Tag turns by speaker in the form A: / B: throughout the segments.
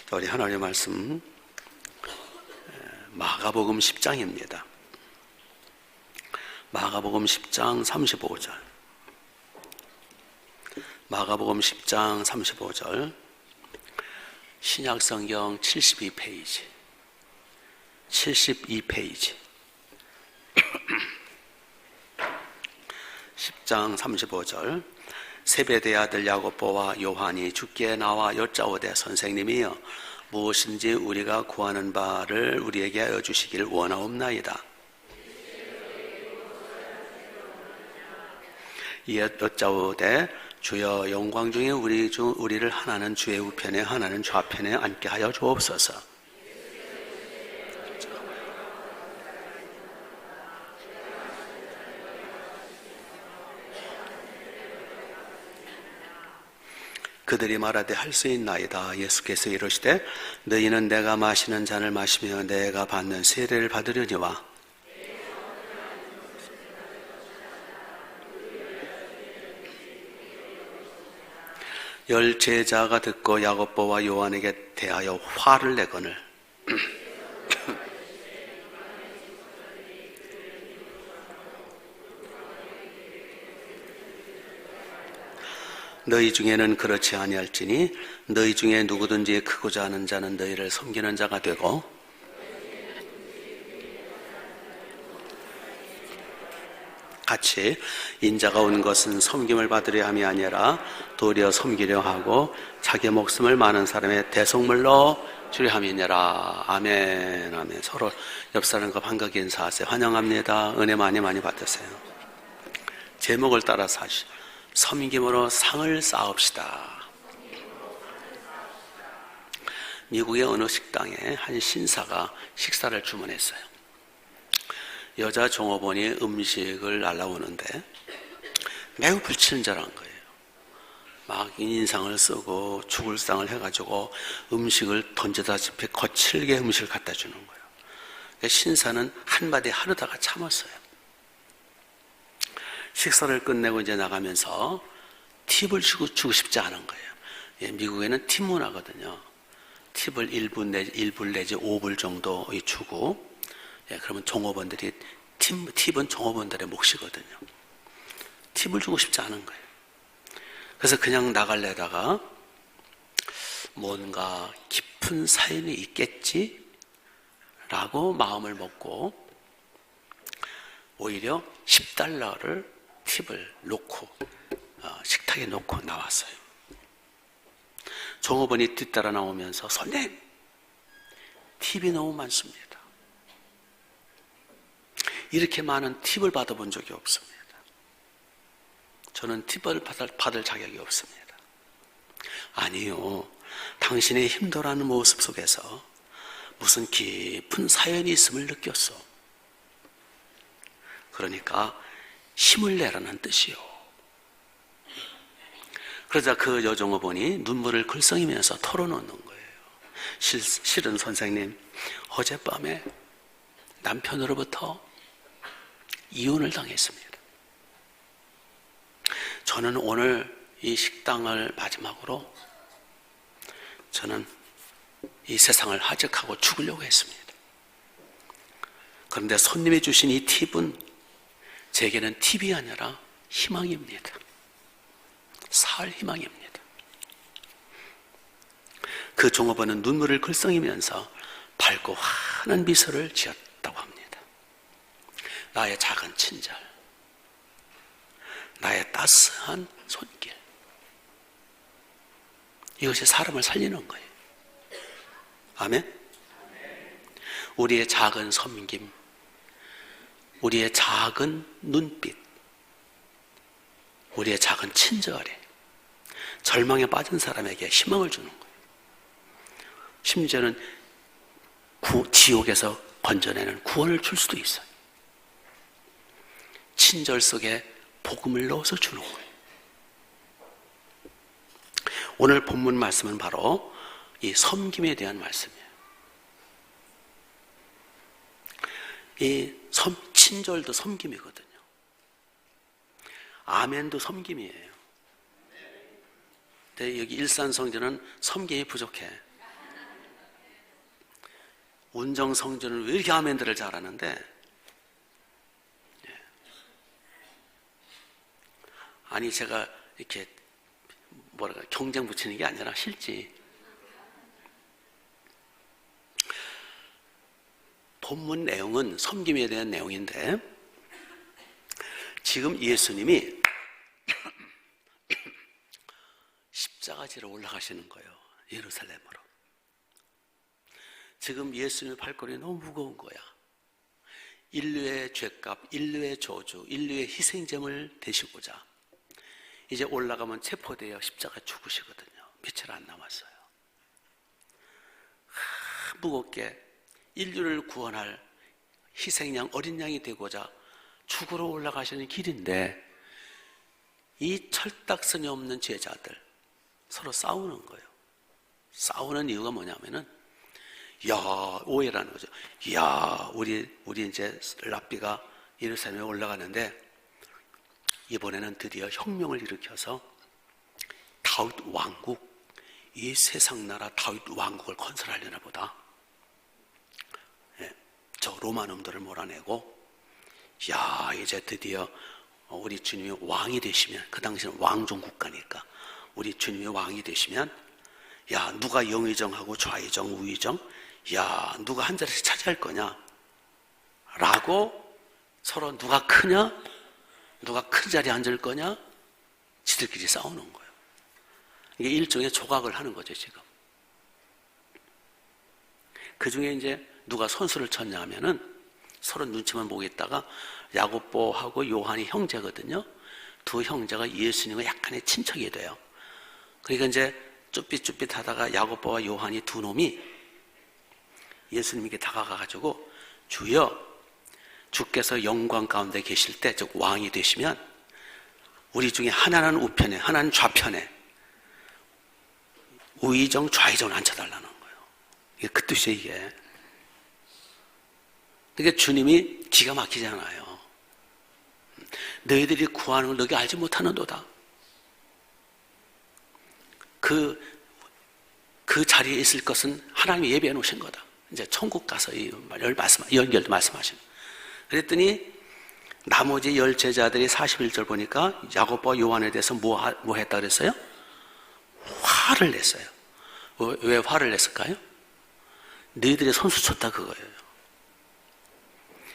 A: 자, 우리 하나님의 말씀 마가복음 10장입니다. 마가복음 10장 35절. 마가복음 10장 35절. 신약성경 72페이지. 72페이지. 10장 35절. 세베대의 아들 야고보와 요한이 주께 나와 여짜오되 선생님이여 무엇인지 우리가 구하는 바를 우리에게 하여 주시기를 원하옵나이다. 이에 여짜오되 주여 영광 중에 우리를 하나는 주의 우편에 하나는 좌편에 앉게 하여 주옵소서. 그들이 말하되 할 수 있나이다. 예수께서 이르시되 너희는 내가 마시는 잔을 마시며 내가 받는 세례를 받으려니와 열 제자가 듣고 야고보와 요한에게 대하여 화를 내거늘 너희 중에는 그렇지 아니할지니 너희 중에 누구든지 크고자 하는 자는 너희를 섬기는 자가 되고 같이 인자가 온 것은 섬김을 받으려 함이 아니라 도리어 섬기려 하고 자기 목숨을 많은 사람의 대속물로 주려 함이니라. 아멘. 아멘. 서로 옆 사람과 반갑게 인사하세요. 환영합니다. 은혜 많이 받으세요. 제목을 따라서 하시죠. 섬김으로 상을 쌓읍시다. 미국의 어느 식당에 한 신사가 식사를 주문했어요. 여자 종업원이 음식을 날라오는데 매우 불친절한 거예요. 막 인상을 쓰고 죽을상을 해가지고 음식을 던지다시피 거칠게 음식을 갖다 주는 거예요. 신사는 한마디 하려다가 참았어요. 식사를 끝내고 이제 나가면서 팁을 주고 싶지 않은 거예요. 예, 미국에는 팁 문화거든요. 팁을 1불 내지 5불 정도 주고, 예, 그러면 종업원들이, 팁은 종업원들의 몫이거든요. 팁을 주고 싶지 않은 거예요. 그래서 그냥 나가려다가 뭔가 깊은 사연이 있겠지? 라고 마음을 먹고 오히려 $10를 팁을 놓고 식탁에 놓고 나왔어요. 종업원이 뒤따라 나오면서 손님, 팁이 너무 많습니다. 이렇게 많은 팁을 받아본 적이 없습니다. 저는 팁을 받을 자격이 없습니다. 아니요, 당신의 힘들어하는 모습 속에서 무슨 깊은 사연이 있음을 느꼈어. 그러니까 힘을 내라는 뜻이요. 그러자 그 여종업원이 눈물을 글썽이면서 털어놓는 거예요. 실은 선생님, 어젯밤에 남편으로부터 이혼을 당했습니다. 저는 오늘 이 식당을 마지막으로 저는 이 세상을 하직하고 죽으려고 했습니다. 그런데 손님이 주신 이 팁은 제게는 팁이 아니라 희망입니다. 살 희망입니다. 그 종업원은 눈물을 글썽이면서 밝고 환한 미소를 지었다고 합니다. 나의 작은 친절, 나의 따스한 손길, 이것이 사람을 살리는 거예요. 아멘? 우리의 작은 섬김, 우리의 작은 눈빛, 우리의 작은 친절이 절망에 빠진 사람에게 희망을 주는 거예요. 심지어는 지옥에서 건져내는 구원을 줄 수도 있어요. 친절 속에 복음을 넣어서 주는 거예요. 오늘 본문 말씀은 바로 이 섬김에 대한 말씀이에요. 이 친절도 섬김이거든요. 아멘도 섬김이에요. 근데 여기 일산성전은 섬김이 부족해. 운정성전을 왜 이렇게 아멘들을 잘하는데, 아니 제가 이렇게 뭐랄까 경쟁 붙이는 게 아니라 실지. 본문 내용은 섬김에 대한 내용인데, 지금 예수님이 십자가지로 올라가시는 거예요. 예루살렘으로. 지금 예수님의 발걸음이 너무 무거운 거야. 인류의 죄값, 인류의 저주, 인류의 희생점을 대시고자 이제 올라가면 체포되어 십자가 죽으시거든요. 며칠 안 남았어요. 무겁게 인류를 구원할 희생양, 어린 양이 되고자 죽으러 올라가시는 길인데, 이 철딱선이 없는 제자들 서로 싸우는 거예요. 싸우는 이유가 뭐냐면은, 오해라는 거죠. 우리 이제 랍비가 예루살렘에 올라가는데 이번에는 드디어 혁명을 일으켜서 다윗 왕국, 이 세상 나라 다윗 왕국을 건설하려나 보다. 저 로마 놈들을 몰아내고, 이제 드디어 우리 주님이 왕이 되시면, 그 당시는 왕정 국가니까 우리 주님이 왕이 되시면, 누가 영의정하고 좌의정, 우의정, 누가 한 자리씩 차지할 거냐 라고 서로 누가 크냐, 누가 큰 자리에 앉을 거냐, 지들끼리 싸우는 거예요. 이게 일종의 조각을 하는 거죠. 지금 그 중에 이제 누가 선수를 쳤냐 하면은 서로 눈치만 보고 있다가, 야고보하고 요한이 형제거든요. 두 형제가 예수님과 약간의 친척이 돼요. 그러니까 이제 쭈삣쭈삣 하다가 야고보와 요한이 두 놈이 예수님에게 다가가가지고, 주여, 주께서 영광 가운데 계실 때, 즉 왕이 되시면 우리 중에 하나는 우편에, 하나는 좌편에 우의정, 좌의정을 앉혀달라는 거예요. 이게 그 뜻이에요, 이게. 그러니까 주님이 기가 막히잖아요. 너희들이 구하는 걸 너희 알지 못하는도다. 그 자리에 있을 것은 하나님이 예비해 놓으신 거다. 이제 천국 가서 이 연결도 말씀하시는. 그랬더니 나머지 10 제자들이 41절 보니까 야고보와 요한에 대해서 뭐 했다 그랬어요? 화를 냈어요. 왜 화를 냈을까요? 너희들이 선수 쳤다 그거예요.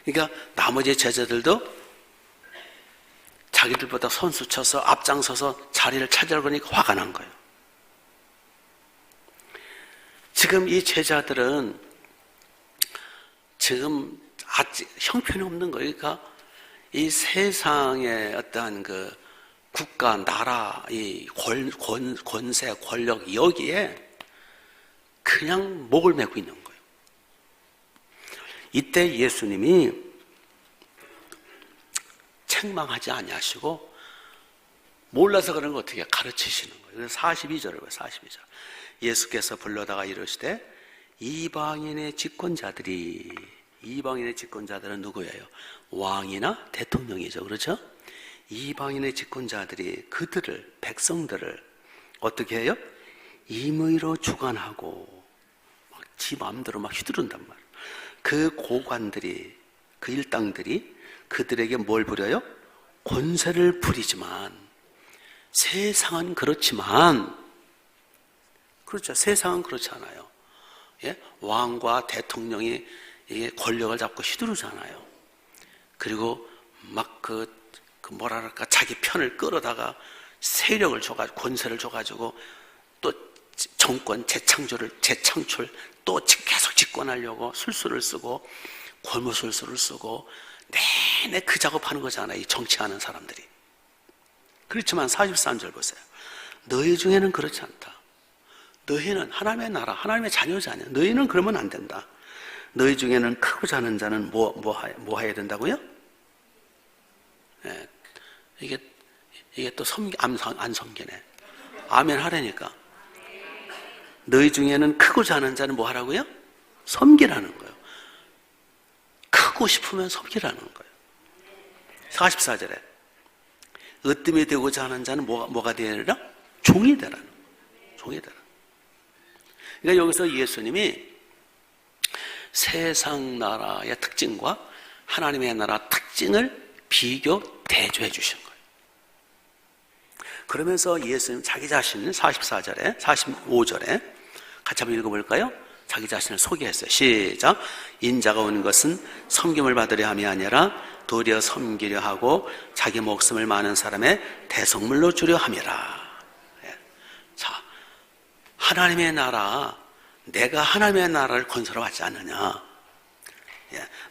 A: 그러니까 나머지 제자들도 자기들보다 선수 쳐서 앞장서서 자리를 차지하려고 하니까 화가 난 거예요. 지금 이 제자들은 지금 아직 형편이 없는 거예요. 그러니까 이 세상의 어떠한 그 국가, 나라, 이 권세, 권력, 여기에 그냥 목을 메고 있는 거예요. 이때 예수님이 책망하지 아니하시고 몰라서 그런 거 어떻게 가르치시는 거예요. 그래서 42절을 봐요. 42절. 예수께서 불러다가 이르시되 이방인의 집권자들은 누구예요? 왕이나 대통령이죠. 그렇죠? 이방인의 집권자들이 그들을, 백성들을 어떻게 해요? 임의로 주관하고 막 지 마음대로 막 휘두른단 말이에요. 그 고관들이, 그 일당들이 그들에게 뭘 부려요? 권세를 부리지만, 세상은 그렇지만, 그렇죠. 세상은 그렇지 않아요. 예? 왕과 대통령이 이게 권력을 잡고 휘두르잖아요. 그리고 막 뭐랄까, 자기 편을 끌어다가 세력을 줘가지고, 권세를 줘가지고 또 정권 재창출 또 계속 집권하려고 술수를 쓰고 권무술수를 쓰고 내내 그 작업하는 거잖아요. 이 정치하는 사람들이. 그렇지만 43절 보세요. 너희 중에는 그렇지 않다. 너희는 하나님의 나라, 하나님의 자녀잖아요. 너희는 그러면 안 된다. 너희 중에는 크고 자는 자는 뭐 해야 된다고요? 예, 이게 또 안 섬기네. 아멘 하라니까. 너희 중에는 크고 자는 자는 뭐 하라고요? 섬기라는 거예요. 크고 싶으면 섬기라는 거예요. 44절에 으뜸이 되고자 하는 자는 뭐가 되느라? 종이 되라는 거예요. 종이 되라. 그러니까 여기서 예수님이 세상 나라의 특징과 하나님의 나라 특징을 비교 대조해 주신 거예요. 그러면서 예수님 자기 자신을 44절에 45절에 같이 한번 읽어볼까요? 자기 자신을 소개했어요. 시작. 인자가 오는 것은 섬김을 받으려 함이 아니라 도리어 섬기려 하고 자기 목숨을 많은 사람의 대속물로 주려 함이라. 자, 하나님의 나라, 내가 하나님의 나라를 건설해 왔지 않느냐.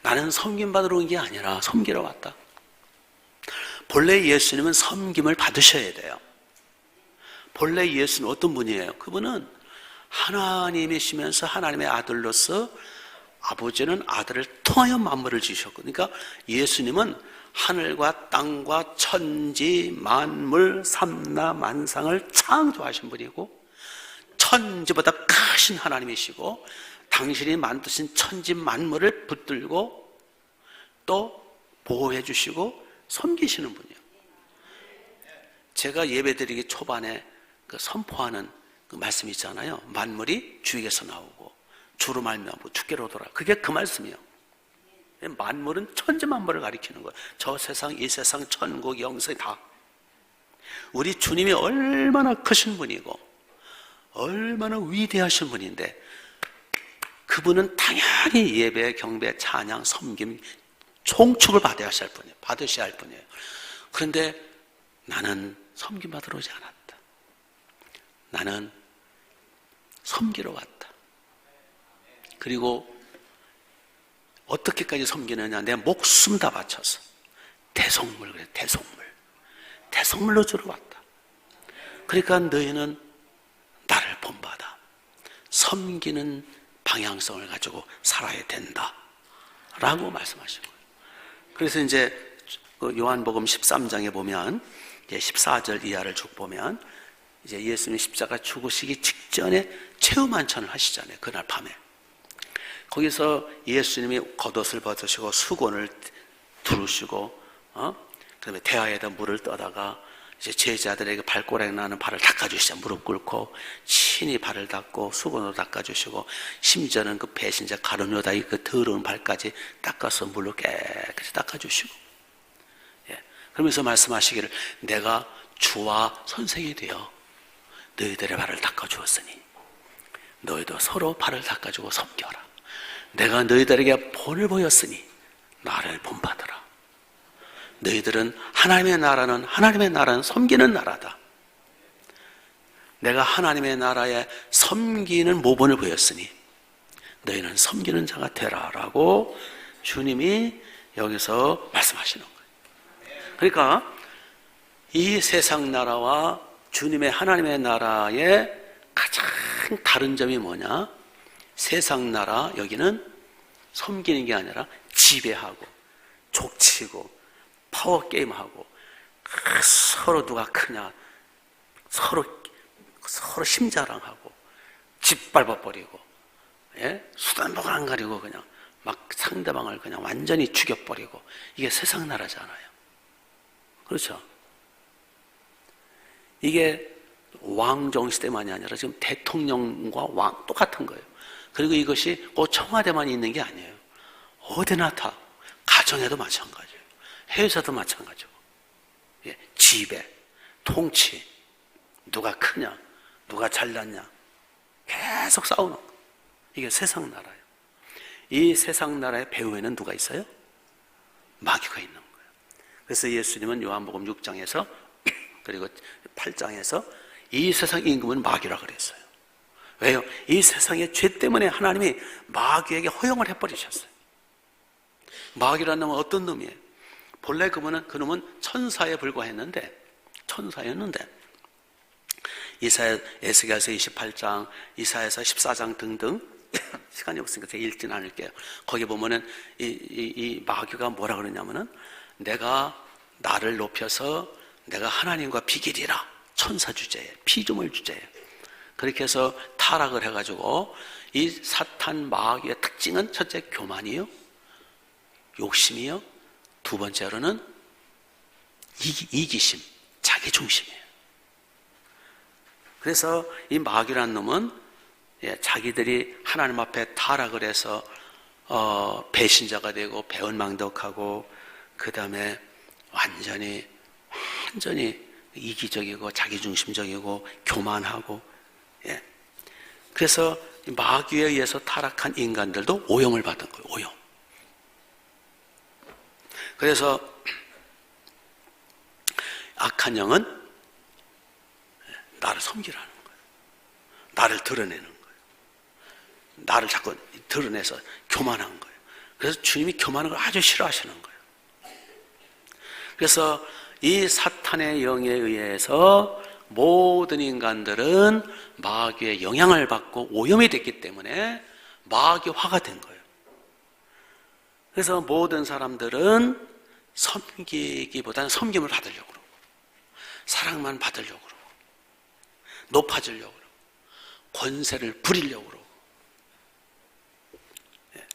A: 나는 섬김 받으러 온 게 아니라 섬기러 왔다. 본래 예수님은 섬김을 받으셔야 돼요. 본래 예수는 어떤 분이에요? 그분은 하나님이시면서 하나님의 아들로서 아버지는 아들을 통하여 만물을 지으셨거든요. 그러니까 예수님은 하늘과 땅과 천지 만물 삼라 만상을 창조하신 분이고 천지보다 크신 하나님이시고 당신이 만드신 천지 만물을 붙들고 또 보호해 주시고 섬기시는 분이에요. 제가 예배드리기 초반에 그 선포하는 그 말씀 있잖아요. 만물이 주에게서 나오고 주로 말미암고 주께로 돌아. 그게 그 말씀이에요. 만물은 천지 만물을 가리키는 거예요. 저 세상, 이 세상, 천국, 영생 다. 우리 주님이 얼마나 크신 분이고 얼마나 위대하신 분인데 그분은 당연히 예배, 경배, 찬양, 섬김, 총축을 받으셔야 할 분이에요. 그런데 나는 섬김 받으러 오지 않았다. 나는 섬기러 왔다. 그리고 어떻게까지 섬기느냐? 내 목숨 다 바쳐서 대속물, 그래, 대속물로 주러 왔다. 그러니까 너희는 나를 본받아 섬기는 방향성을 가지고 살아야 된다 라고 말씀하신 거예요. 그래서 이제 요한복음 13장에 보면 이제 14절 이하를 쭉 보면 이제 예수님 십자가 죽으시기 직전에 최후만찬을 하시잖아요. 그날 밤에. 거기서 예수님이 겉옷을 벗으시고 수건을 두르시고 그다음에 대야에다 물을 떠다가 이제 제자들에게 발꼬락이 나는 발을 닦아주시자. 무릎 꿇고 친히 발을 닦고 수건으로 닦아주시고 심지어는 그 배신자 가룟유다의 그 더러운 발까지 닦아서 물로 깨끗이 닦아주시고 그러면서 말씀하시기를 내가 주와 선생이 되어 너희들의 발을 닦아주었으니 너희도 서로 발을 닦아주고 섬겨라. 내가 너희들에게 본을 보였으니 나를 본받으라. 너희들은 하나님의 나라는 섬기는 나라다. 내가 하나님의 나라에 섬기는 모본을 보였으니 너희는 섬기는 자가 되라 라고 주님이 여기서 말씀하시는 거예요. 그러니까 이 세상 나라와 주님의 하나님의 나라의 가장 다른 점이 뭐냐? 세상 나라 여기는 섬기는 게 아니라 지배하고 족치고 파워게임하고 서로 누가 크냐 서로 심자랑하고 짓밟아버리고 수단복을 안 가리고 그냥 막 상대방을 그냥 완전히 죽여버리고 이게 세상 나라잖아요. 그렇죠? 이게 왕정 시대만이 아니라 지금 대통령과 왕 똑같은 거예요. 그리고 이것이 꼭 청와대만 있는 게 아니에요. 어디나 다 가정에도 마찬가지예요. 회사도 마찬가지고 지배, 통치 누가 크냐 누가 잘났냐 계속 싸우는 거. 이게 세상 나라예요. 이 세상 나라의 배후에는 누가 있어요? 마귀가 있는 거예요. 그래서 예수님은 요한복음 6장에서 그리고 8장에서 이 세상 임금은 마귀라 그랬어요. 왜요? 이 세상의 죄 때문에 하나님이 마귀에게 허용을 해버리셨어요. 마귀라는 놈은 어떤 놈이에요? 본래 그놈은 천사에 불과했는데 천사였는데 에스겔서 28장, 이사야서 14장 등등 시간이 없으니까 제가 읽지는 않을게요. 거기 보면은 이 마귀가 뭐라 그러냐면은 내가 나를 높여서 내가 하나님과 비길이라 천사 주제에 피조물 주제에 그렇게 해서 타락을 해가지고 이 사탄 마귀의 특징은 첫째 교만이요, 욕심이요, 두 번째로는 이기심, 자기 중심이에요. 그래서 이 마귀라는 놈은 자기들이 하나님 앞에 타락을 해서 배신자가 되고 배은망덕하고 그 다음에 완전히 이기적이고 자기중심적이고 교만하고, 예. 그래서 마귀에 의해서 타락한 인간들도 오염을 받은 거예요. 오염. 그래서 악한 영은 나를 섬기라는 거예요. 나를 드러내는 거예요. 나를 자꾸 드러내서 교만한 거예요. 그래서 주님이 교만한 걸 아주 싫어하시는 거예요. 그래서 이 사탄의 영에 의해서 모든 인간들은 마귀의 영향을 받고 오염이 됐기 때문에 마귀화가 된 거예요. 그래서 모든 사람들은 섬기기보다는 섬김을 받으려고 그러고, 사랑만 받으려고 그러고, 높아지려고 그러고, 권세를 부리려고 그러고. 예.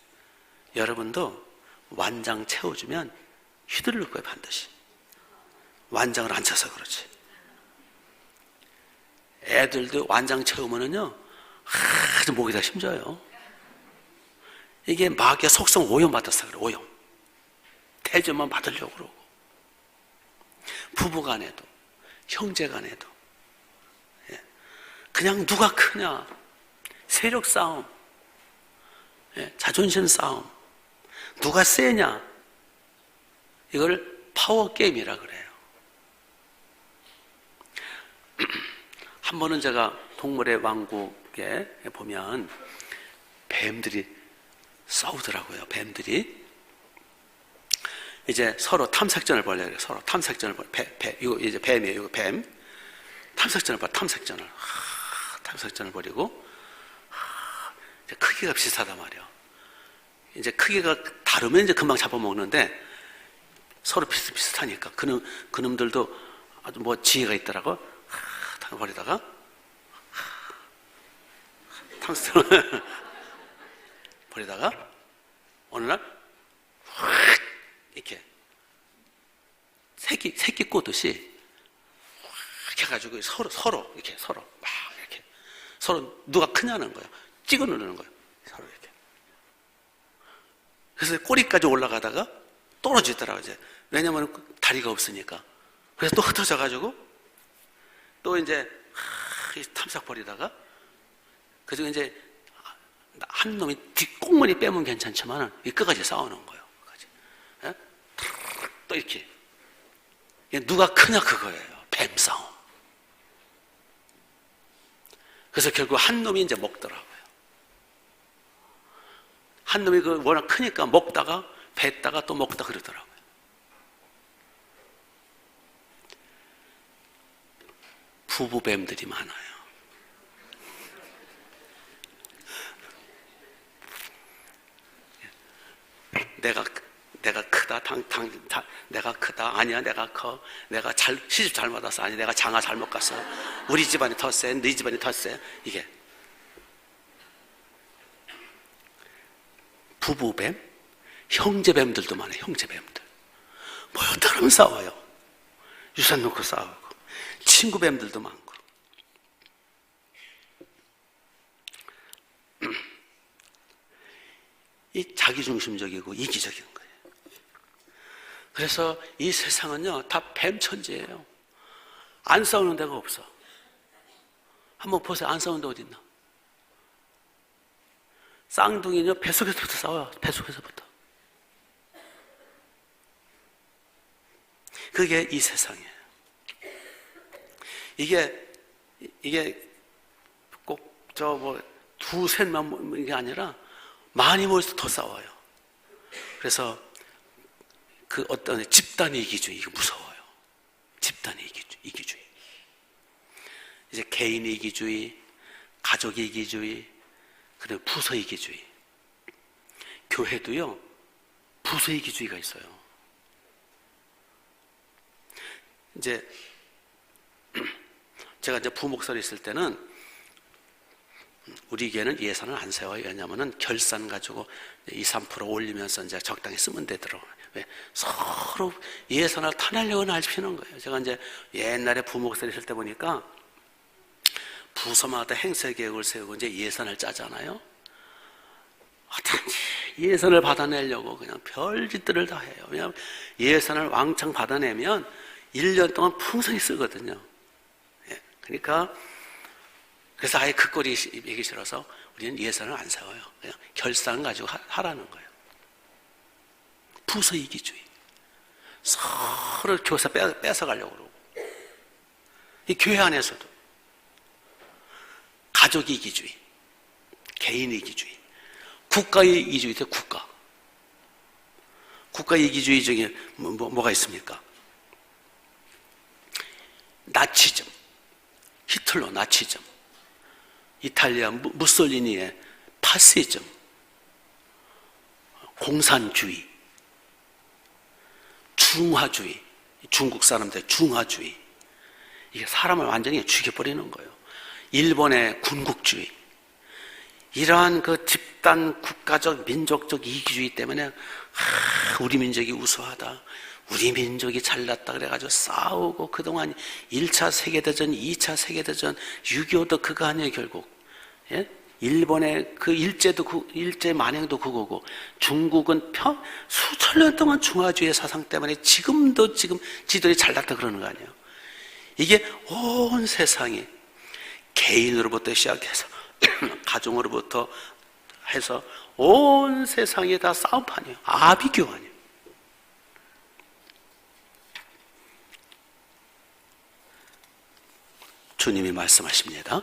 A: 여러분도 완장 채워주면 휘두를 거예요, 반드시. 완장을 안 차서 그렇지. 애들도 완장 채우면은요, 아주 목이 다 힘줘요. 이게 마귀의 속성 오염받았어, 그래, 오염. 대접만 받으려고 그러고. 부부 간에도, 형제 간에도. 예. 그냥 누가 크냐, 세력 싸움, 예. 자존심 싸움, 누가 세냐, 이걸 파워 게임이라 그래요. 한 번은 제가 동물의 왕국에 보면 뱀들이 싸우더라고요. 뱀들이 이제 서로 탐색전을 벌여요. 서로 탐색전을 이거 이제 뱀이에요. 이거 뱀. 탐색전을 벌이고 이제 크기가 비슷하단 말이에요. 이제 크기가 다르면 이제 금방 잡아먹는데 서로 비슷하니까 그놈들도 아주 뭐 지혜가 있더라고. 버리다가 탐색전을 버리다가 어느 날 이렇게 새끼 꼬듯이 이렇게 해가지고 서로 누가 크냐는 거야. 찍어 누르는 거야. 서로 이렇게. 그래서 꼬리까지 올라가다가 떨어지더라고 이제. 왜냐면 다리가 없으니까. 그래서 또 흩어져가지고 또 이제 탐색 버리다가 그중에 이제 한 놈이 뒷꽁무니 빼면 괜찮지만 끝까지 싸우는 거예요. 끝까지. 예? 또 이렇게 누가 크냐 그거예요. 뱀 싸움. 그래서 결국 한 놈이 이제 먹더라고요. 한 놈이 워낙 크니까 먹다가 뱉다가 또 먹다 그러더라고요. 부부뱀들이 많아요. 내가 크다, 내가 크다, 아니야, 내가 커, 내가 시집 잘못 왔어, 아니, 내가 장가 잘못 갔어, 우리 집안이 더 세, 네 집안이 더 세, 이게. 부부뱀, 형제뱀들도 많아요, 형제뱀들. 모였다 그러면 싸워요. 유산 놓고 싸우고. 친구뱀들도 많고. 이 자기중심적이고 이기적인 거예요. 그래서 이 세상은요 다 뱀천지예요. 안 싸우는 데가 없어. 한번 보세요. 안 싸우는 데 어디 있나? 쌍둥이는요 뱃속에서부터 싸워요. 뱃속에서부터. 그게 이 세상이에요. 이게 꼭 두셋만 이게 아니라 많이 모여서 더 싸워요. 그래서 그 어떤 집단의 이기주의, 이거 무서워요. 집단의 이기주의. 이제 개인의 이기주의, 가족의 이기주의, 그리고 부서 이기주의. 교회도요, 부서 이기주의가 있어요. 이제 제가 이제 부목사로 있을 때는 우리 교회는 예산을 안 세워요. 왜냐하면 결산 가지고 2~3% 올리면서 이제 적당히 쓰면 되더라고요. 왜? 서로 예산을 타내려고 날피는 거예요. 제가 이제 옛날에 부목사로 있을 때 보니까 부서마다 행세 계획을 세우고 이제 예산을 짜잖아요. 어떻게 예선을 받아내려고 그냥 별짓들을 다 해요. 왜냐하면 예선을 왕창 받아내면 1년 동안 풍성히 쓰거든요. 예, 그러니까 그래서 아예 그 꼴이 얘기 싫어서 우리는 예선을 안 세워요. 그냥 결산 가지고 하라는 거예요. 부서 이기주의. 서로 교사 뺏어가려고 그러고. 이 교회 안에서도 가족 이기주의, 개인 이기주의, 국가 이기주의, 국가 이기주의 중에 뭐가 있습니까? 나치즘, 히틀러 나치즘, 이탈리아 무솔리니의 파시즘, 공산주의, 중화주의, 중국 사람들 중화주의, 이게 사람을 완전히 죽여버리는 거예요. 일본의 군국주의, 이러한 그 집단 국가적 민족적 이기주의 때문에 우리 민족이 우수하다, 우리 민족이 잘났다 그래가지고 싸우고 그동안 1차 세계대전, 2차 세계대전, 6.25도 그거 아니에요 결국. 예? 일본의 그 일제 만행도 그거고, 중국은 수천 년 동안 중화주의 사상 때문에 지금 지들이 잘났다 그러는 거 아니에요. 이게 온 세상이 개인으로부터 시작해서 가정으로부터 해서 온 세상이 다 싸움판이에요. 아비규환이에요. 주님이 말씀하십니다.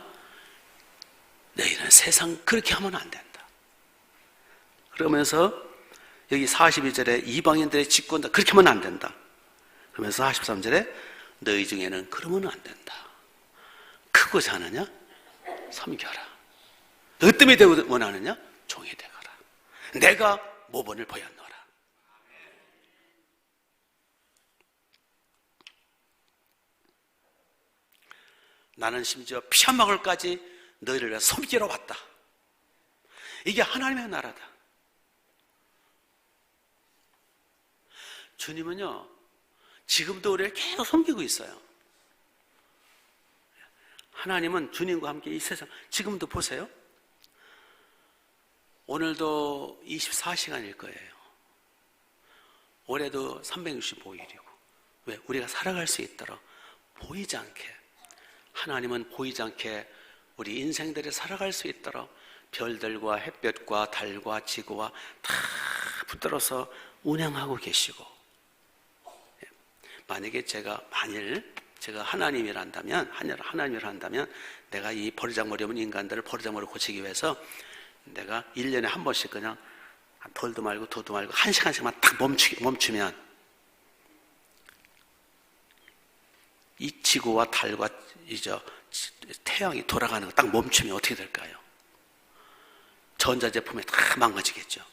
A: 너희는 세상 그렇게 하면 안 된다. 그러면서 여기 42절에 이방인들의 직권다 그렇게 하면 안 된다. 그러면서 43절에 너희 중에는 그러면 안 된다. 크고자 하느냐? 섬겨라. 너 때문에 원하느냐? 종이 되거라. 내가 모본을 보였노라. 나는 심지어 피 한 방울까지 너희를 위해 섬기러 왔다. 이게 하나님의 나라다. 주님은요, 지금도 우리를 계속 섬기고 있어요. 하나님은 주님과 함께 이 세상, 지금도 보세요. 오늘도 24시간일 거예요. 올해도 365일이고. 왜? 우리가 살아갈 수 있도록 보이지 않게, 하나님은 보이지 않게 우리 인생들이 살아갈 수 있도록 별들과 햇볕과 달과 지구와 다 붙들어서 운행하고 계시고, 만약에 만일 제가 하나님이란다면, 내가 이 버르장머리 없는 인간들을 버르장머리 고치기 위해서 내가 1년에 한 번씩 그냥 덜도 말고 더도 말고 1시간씩만 딱 멈추면 이 지구와 달과 태양이 돌아가는 거 딱 멈추면 어떻게 될까요? 전자제품이 다 망가지겠죠.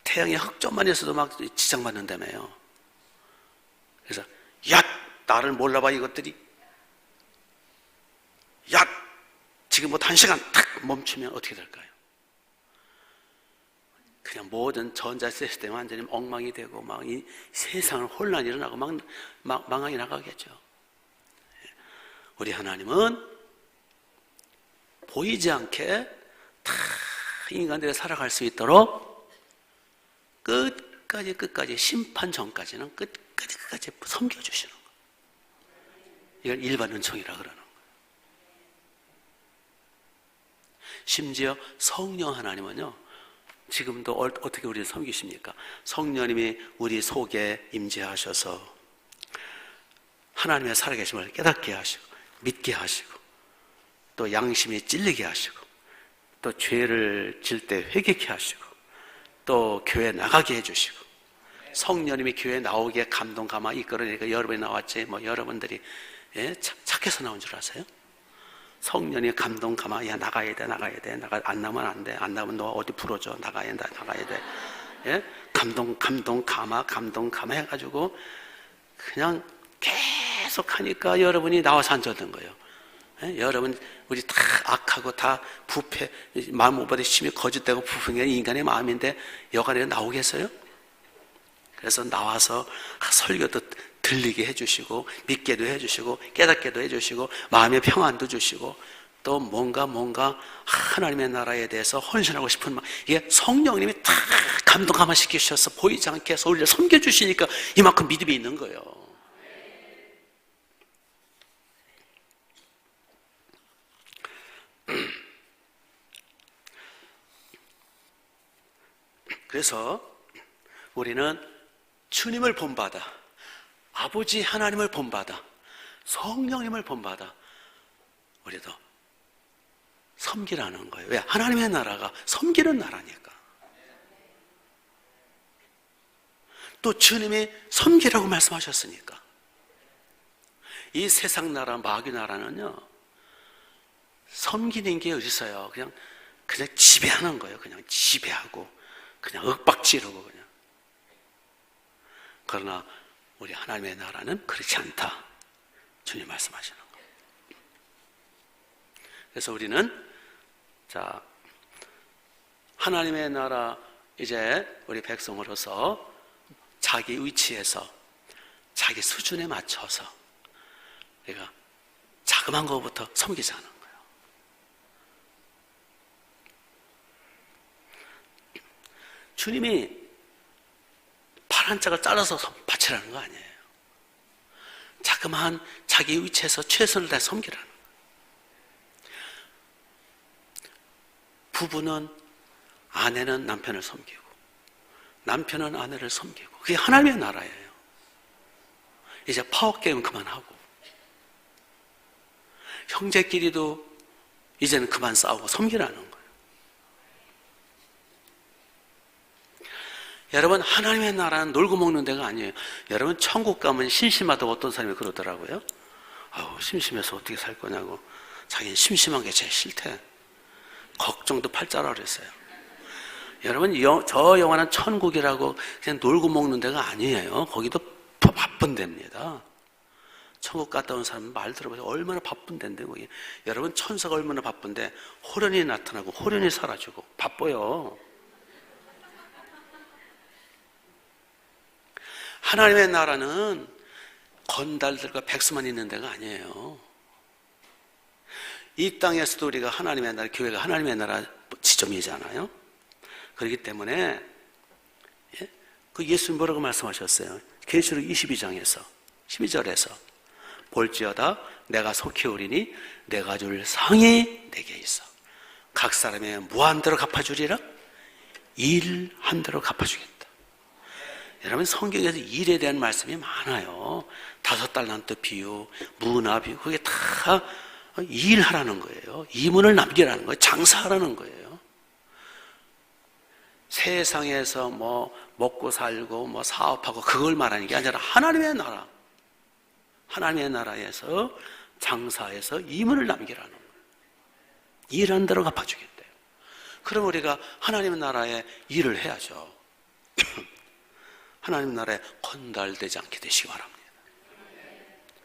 A: 태양이 흑점만 있어도 막 지장받는다며요. 그래서 야, 나를 몰라봐 이것들이. 야, 지금부터 1시간 탁 멈추면 어떻게 될까요? 그냥 모든 전자 시스템이 완전히 엉망이 되고 막 이 세상을 혼란이 일어나고 막 망하게 나가겠죠. 우리 하나님은 보이지 않게 다 인간들이 살아갈 수 있도록 끝까지 심판 전까지는 끝까지 섬겨주시는 거예요. 이걸 일반 은총이라 그러는 거예요. 심지어 성령 하나님은요, 지금도 어떻게 우리를 섬기십니까? 성령님이 우리 속에 임재하셔서 하나님의 살아계심을 깨닫게 하시고 믿게 하시고 또 양심이 찔리게 하시고 또 죄를 질 때 회개케 하시고 또 교회 나가게 해주시고, 성령님이 교회 나오게 감동 감화 이끌어내니까 여러분이 나왔지 뭐 여러분들이 착해서 나온 줄 아세요? 성령이 감동 감화, 야 나가야 돼 안 나면 안 돼, 안 나면 너 어디 부러져, 나가야 돼. 예? 감동 감화 해가지고 그냥 계속 하니까 여러분이 나와서 앉았던 거예요. 예? 여러분 우리 다 악하고 다 부패, 마음 못받아 심히 거짓되고 부패한 인간의 마음인데 여간에 나오겠어요? 그래서 나와서 설교도 들리게 해주시고 믿게도 해주시고 깨닫게도 해주시고 마음의 평안도 주시고 또 뭔가 하나님의 나라에 대해서 헌신하고 싶은 마음, 이게 성령님이 다 감동하마 시키셔서 보이지 않게 해서 우리를 섬겨주시니까 이만큼 믿음이 있는 거예요. 그래서 우리는 주님을 본받아, 아버지 하나님을 본받아, 성령님을 본받아 우리도 섬기라는 거예요. 왜? 하나님의 나라가 섬기는 나라니까. 또 주님이 섬기라고 말씀하셨으니까. 이 세상 나라, 마귀 나라는요, 섬기는 게 어디 있어요? 그냥 지배하는 거예요. 그냥 지배하고 그냥 윽박지르고 그냥. 그러나 우리 하나님의 나라는 그렇지 않다, 주님 말씀하시는 거예요. 그래서 우리는 하나님의 나라, 이제 우리 백성으로서 자기 위치에서 자기 수준에 맞춰서 우리가 자그마한 것부터 섬기자는 거예요. 주님이 파란 짝을 잘라서 바치라는 거 아니에요. 자그마한 자기 위치에서 최선을 다해 섬기라는 거예요. 부부는 아내는 남편을 섬기고 남편은 아내를 섬기고, 그게 하나님의 나라예요. 이제 파워게임 그만하고 형제끼리도 이제는 그만 싸우고 섬기라는 거예요. 여러분, 하나님의 나라는 놀고 먹는 데가 아니에요. 여러분, 천국 가면 심심하다고 어떤 사람이 그러더라고요. 아우, 심심해서 어떻게 살 거냐고. 자기는 심심한 게 제일 싫대. 걱정도 팔자라 그랬어요. 여러분, 저 영화는 천국이라고 그냥 놀고 먹는 데가 아니에요. 거기도 바쁜 데입니다. 천국 갔다 온 사람은 말 들어보세요. 얼마나 바쁜 데인데 거기. 여러분, 천사가 얼마나 바쁜데 호련이 나타나고 호련이 사라지고 바빠요. 하나님의 나라는 건달들과 백수만 있는 데가 아니에요. 이 땅에서도 우리가 하나님의 나라, 교회가 하나님의 나라 지점이잖아요. 그렇기 때문에 그 예수님 뭐라고 말씀하셨어요? 계시록 22장에서 12절에서 볼지어다 내가 속히 오리니 내가 줄 상이 내게 있어 각 사람의 무한대로 갚아주리라. 일한 대로 갚아주겠다. 여러분, 성경에서 일에 대한 말씀이 많아요. 5달란트 비유, 문화 비유, 그게 다 일하라는 거예요. 이문을 남기라는 거예요. 장사하라는 거예요. 세상에서 먹고 살고 사업하고 그걸 말하는 게 아니라 하나님의 나라, 하나님의 나라에서 장사해서 이문을 남기라는 거예요. 일한 대로 갚아주겠대요. 그럼 우리가 하나님의 나라에 일을 해야죠. 하나님 나라에 건달되지 않게 되시기 바랍니다.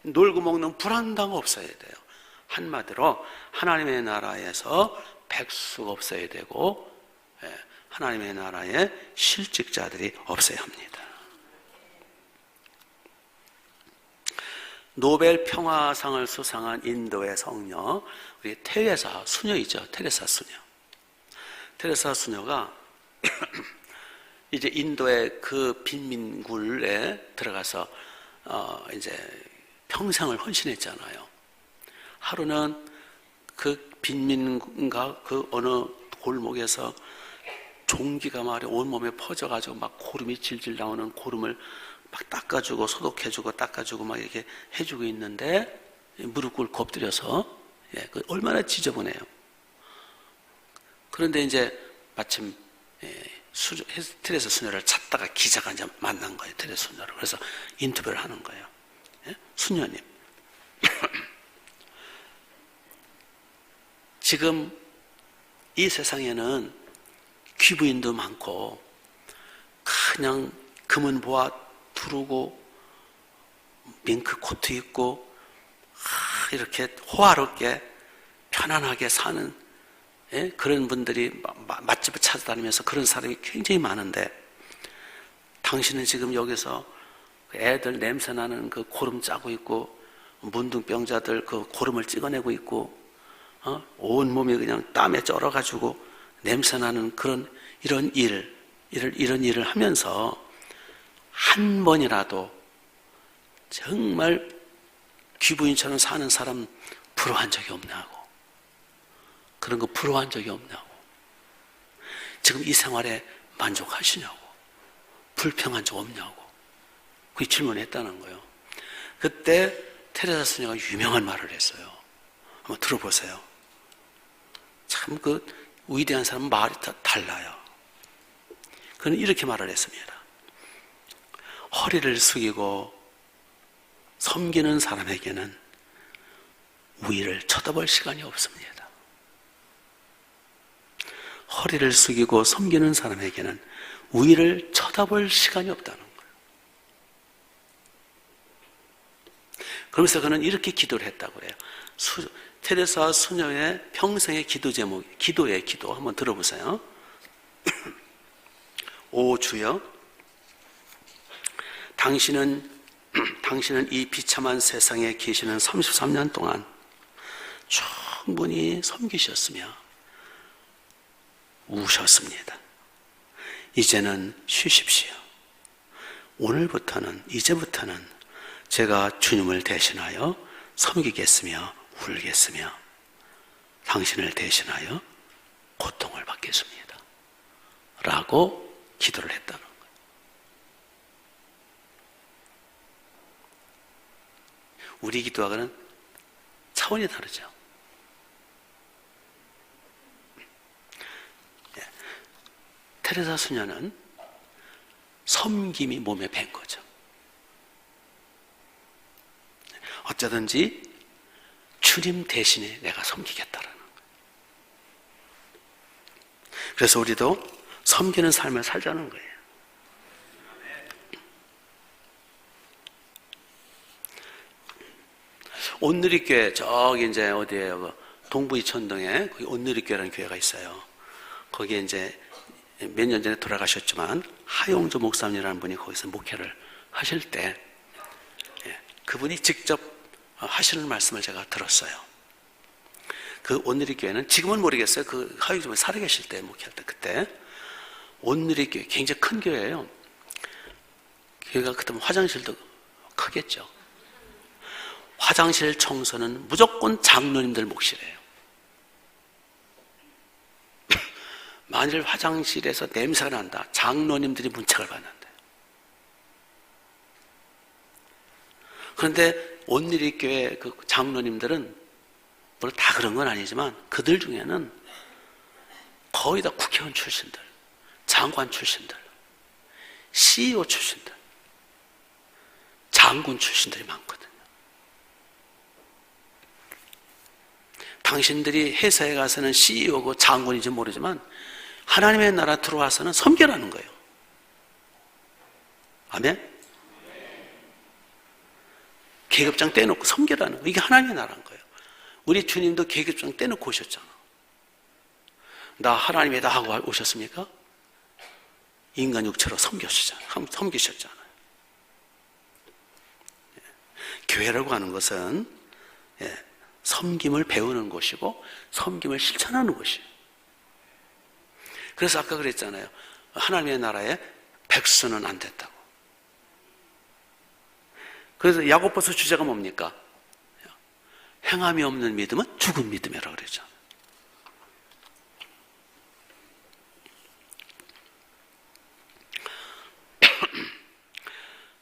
A: 놀고 먹는 불안당 없어야 돼요. 한마디로 하나님의 나라에서 백수가 없어야 되고 하나님의 나라에 실직자들이 없어야 합니다. 노벨 평화상을 수상한 인도의 성녀, 우리 테레사 수녀이죠. 테레사 수녀. 테레사 수녀가 이제 인도의 그 빈민굴에 들어가서 이제 평생을 헌신했잖아요. 하루는 그 빈민가 그 어느 골목에서 종기가 말이야 온몸에 퍼져가지고 막 고름이 질질 나오는 고름을 막 닦아주고 소독해주고 닦아주고 막 이렇게 해주고 있는데 무릎 꿇고 엎드려서 그 얼마나 지저분해요. 그런데 이제 마침 테레사 수녀를 찾다가 기자가 이제 만난 거예요. 테레사 수녀를. 그래서 인터뷰를 하는 거예요. 수녀님, 지금 이 세상에는 귀부인도 많고 그냥 금은 보아 두르고 밍크 코트 입고 이렇게 호화롭게 편안하게 사는 그런 분들이 맛집을 찾아다니면서 그런 사람이 굉장히 많은데 당신은 지금 여기서 애들 냄새나는 그 고름 짜고 있고 문둥병자들 그 고름을 찍어내고 있고 온 몸이 그냥 땀에 쩔어가지고 냄새나는 이런 일을 하면서 한 번이라도 정말 귀부인처럼 사는 사람 부러워한 적이 없냐고. 그런 거 부러워한 적이 없냐고. 지금 이 생활에 만족하시냐고. 불평한 적 없냐고. 그 질문했다는 거예요. 그때 테레사 수녀가 유명한 말을 했어요. 한번 들어보세요. 참 위대한 사람은 말이 다 달라요. 그는 이렇게 말을 했습니다. 허리를 숙이고 섬기는 사람에게는 위를 쳐다볼 시간이 없습니다. 허리를 숙이고 섬기는 사람에게는 위를 쳐다볼 시간이 없다는 거예요. 그러면서 그는 이렇게 기도를 했다고 그래요. 테레사 수녀의 평생의 기도 제목, 기도의 기도 한번 들어보세요. 오 주여, 당신은 이 비참한 세상에 계시는 33년 동안 충분히 섬기셨으며 우셨습니다. 이제는 쉬십시오. 이제부터는 제가 주님을 대신하여 섬기겠으며 울겠으며 당신을 대신하여 고통을 받겠습니다. 라고 기도를 했다는 거예요. 우리 기도하고는 차원이 다르죠. 테레사 수녀는 섬김이 몸에 밴 거죠. 어쩌든지 주님 대신에 내가 섬기겠다라는 거예요. 그래서 우리도 섬기는 삶을 살자는 거예요. 온누리교회, 저기 이제 어디에요? 동부 이천동에 거기 온누리교회라는 교회가 있어요. 거기에 이제 몇 년 전에 돌아가셨지만 하용조 목사님이라는 분이 거기서 목회를 하실 때 그분이 직접 하시는 말씀을 제가 들었어요. 그 온누리교회는 지금은 모르겠어요. 그 하용조에 살아계실 때 목회할 때 그때 온누리교회 굉장히 큰 교회예요. 교회가 그때 화장실도 크겠죠. 화장실 청소는 무조건 장로님들 몫이래요. 만일 화장실에서 냄새가 난다, 장로님들이 문책을 받는다. 그런데 온누리교회 그 장로님들은 물론 다 그런 건 아니지만 그들 중에는 거의 다 국회의원 출신들, 장관 출신들, CEO 출신들, 장군 출신들이 많거든요. 당신들이 회사에 가서는 CEO고 장군인지 모르지만 하나님의 나라 들어와서는 섬겨라는 거예요. 아멘? 계급장 떼놓고 섬겨라는 거예요. 이게 하나님의 나라인 거예요. 우리 주님도 계급장 떼놓고 오셨잖아. 나 하나님이다 하고 오셨습니까? 인간 육체로 섬기셨잖아요. 교회라고 하는 것은 섬김을 배우는 곳이고 섬김을 실천하는 곳이에요. 그래서 아까 그랬잖아요. 하나님의 나라에 백수는 안 됐다고. 그래서 야고보서 주제가 뭡니까? 행함이 없는 믿음은 죽은 믿음이라고 그러죠.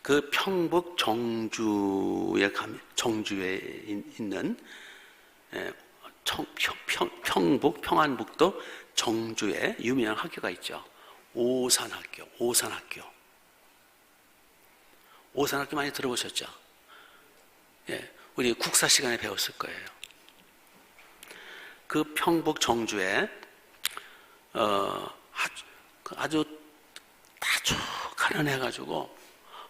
A: 그 평북 정주에 있는 평북 평안북도 정주에 유명한 학교가 있죠. 오산학교. 오산학교 많이 들어보셨죠? 우리 국사 시간에 배웠을 거예요. 그 평북 정주에 아주 가난해가지고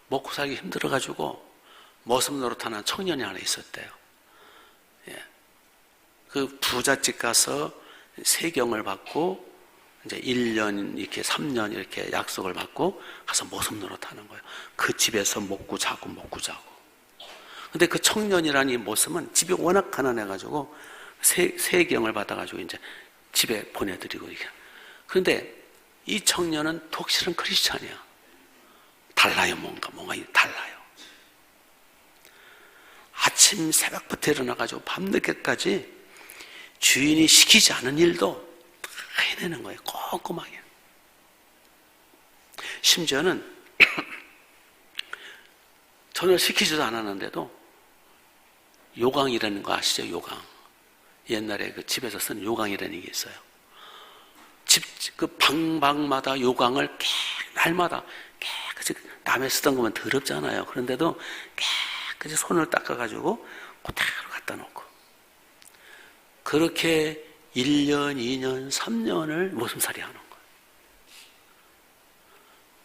A: 먹고 살기 힘들어가지고 머슴 노릇하는 청년이 하나 있었대요. 그 부잣집 가서 세경을 받고 이제 1년 이렇게 3년 이렇게 약속을 받고 가서 머슴 노릇하는 거예요. 그 집에서 먹고 자고. 근데 그 청년이라는 이 머슴은 집이 워낙 가난해가지고 세경을 받아가지고 이제 집에 보내드리고 이게. 그런데 이 청년은 독실한 크리스찬이야. 달라요, 뭔가 달라요. 아침 새벽부터 일어나가지고 밤늦게까지 주인이 시키지 않은 일도 다 해내는 거예요. 꼼꼼하게. 심지어는 전혀 시키지도 않았는데도 요강이라는 거 아시죠? 요강. 옛날에 그 집에서 쓰는 요강이라는 게 있어요. 그 방마다 요강을 날마다 깨끗이, 남의 쓰던 거면 더럽잖아요. 그런데도 깨끗이 손을 닦아가지고 그대로 갖다 놓고. 그렇게 1년, 2년, 3년을 모슴살이 하는 거예요.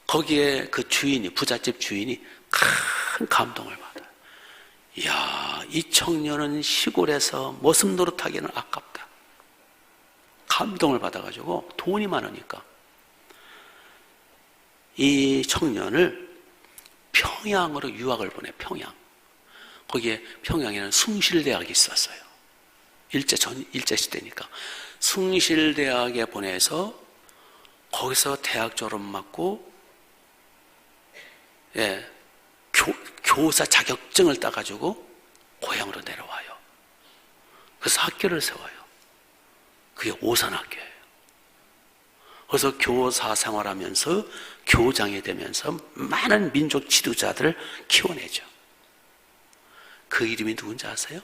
A: 거기에 그 주인이, 부잣집 주인이 큰 감동을 받아요. 이야, 이 청년은 시골에서 모습 노릇하기는 아깝다. 감동을 받아가지고 돈이 많으니까 이 청년을 평양으로 유학을 보내. 평양. 거기에 평양에는 숭실대학이 있었어요. 일제시대니까 숭실대학에 보내서 거기서 대학 졸업 맞고, 교사 자격증을 따가지고 고향으로 내려와요. 그래서 학교를 세워요. 그게 오산학교예요. 그래서 교사 생활하면서 교장이 되면서 많은 민족 지도자들을 키워내죠. 그 이름이 누군지 아세요?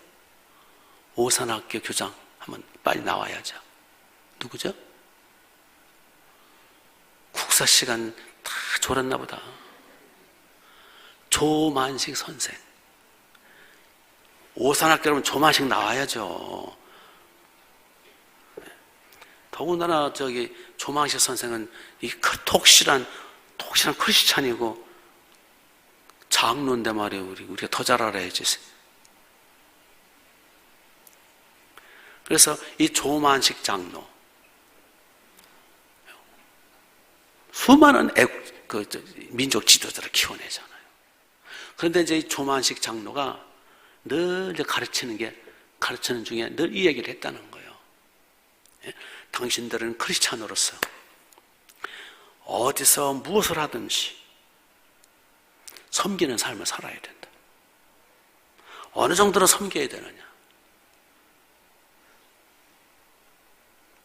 A: 오산학교 교장 한번 빨리 나와야죠. 누구죠? 국사 시간 다 졸았나 보다. 조만식 선생. 오산학교라면 조만식 나와야죠. 더군다나 조만식 선생은 이 독실한 크리스찬이고 장로인데 말이에요. 우리가 더 잘 알아야지. 그래서 이 조만식 장로, 수많은 민족 지도자를 키워내잖아요. 그런데 이제 이 조만식 장로가 늘 가르치는 중에 늘 이 얘기를 했다는 거예요. 당신들은 크리스찬으로서 어디서 무엇을 하든지 섬기는 삶을 살아야 된다. 어느 정도로 섬겨야 되느냐?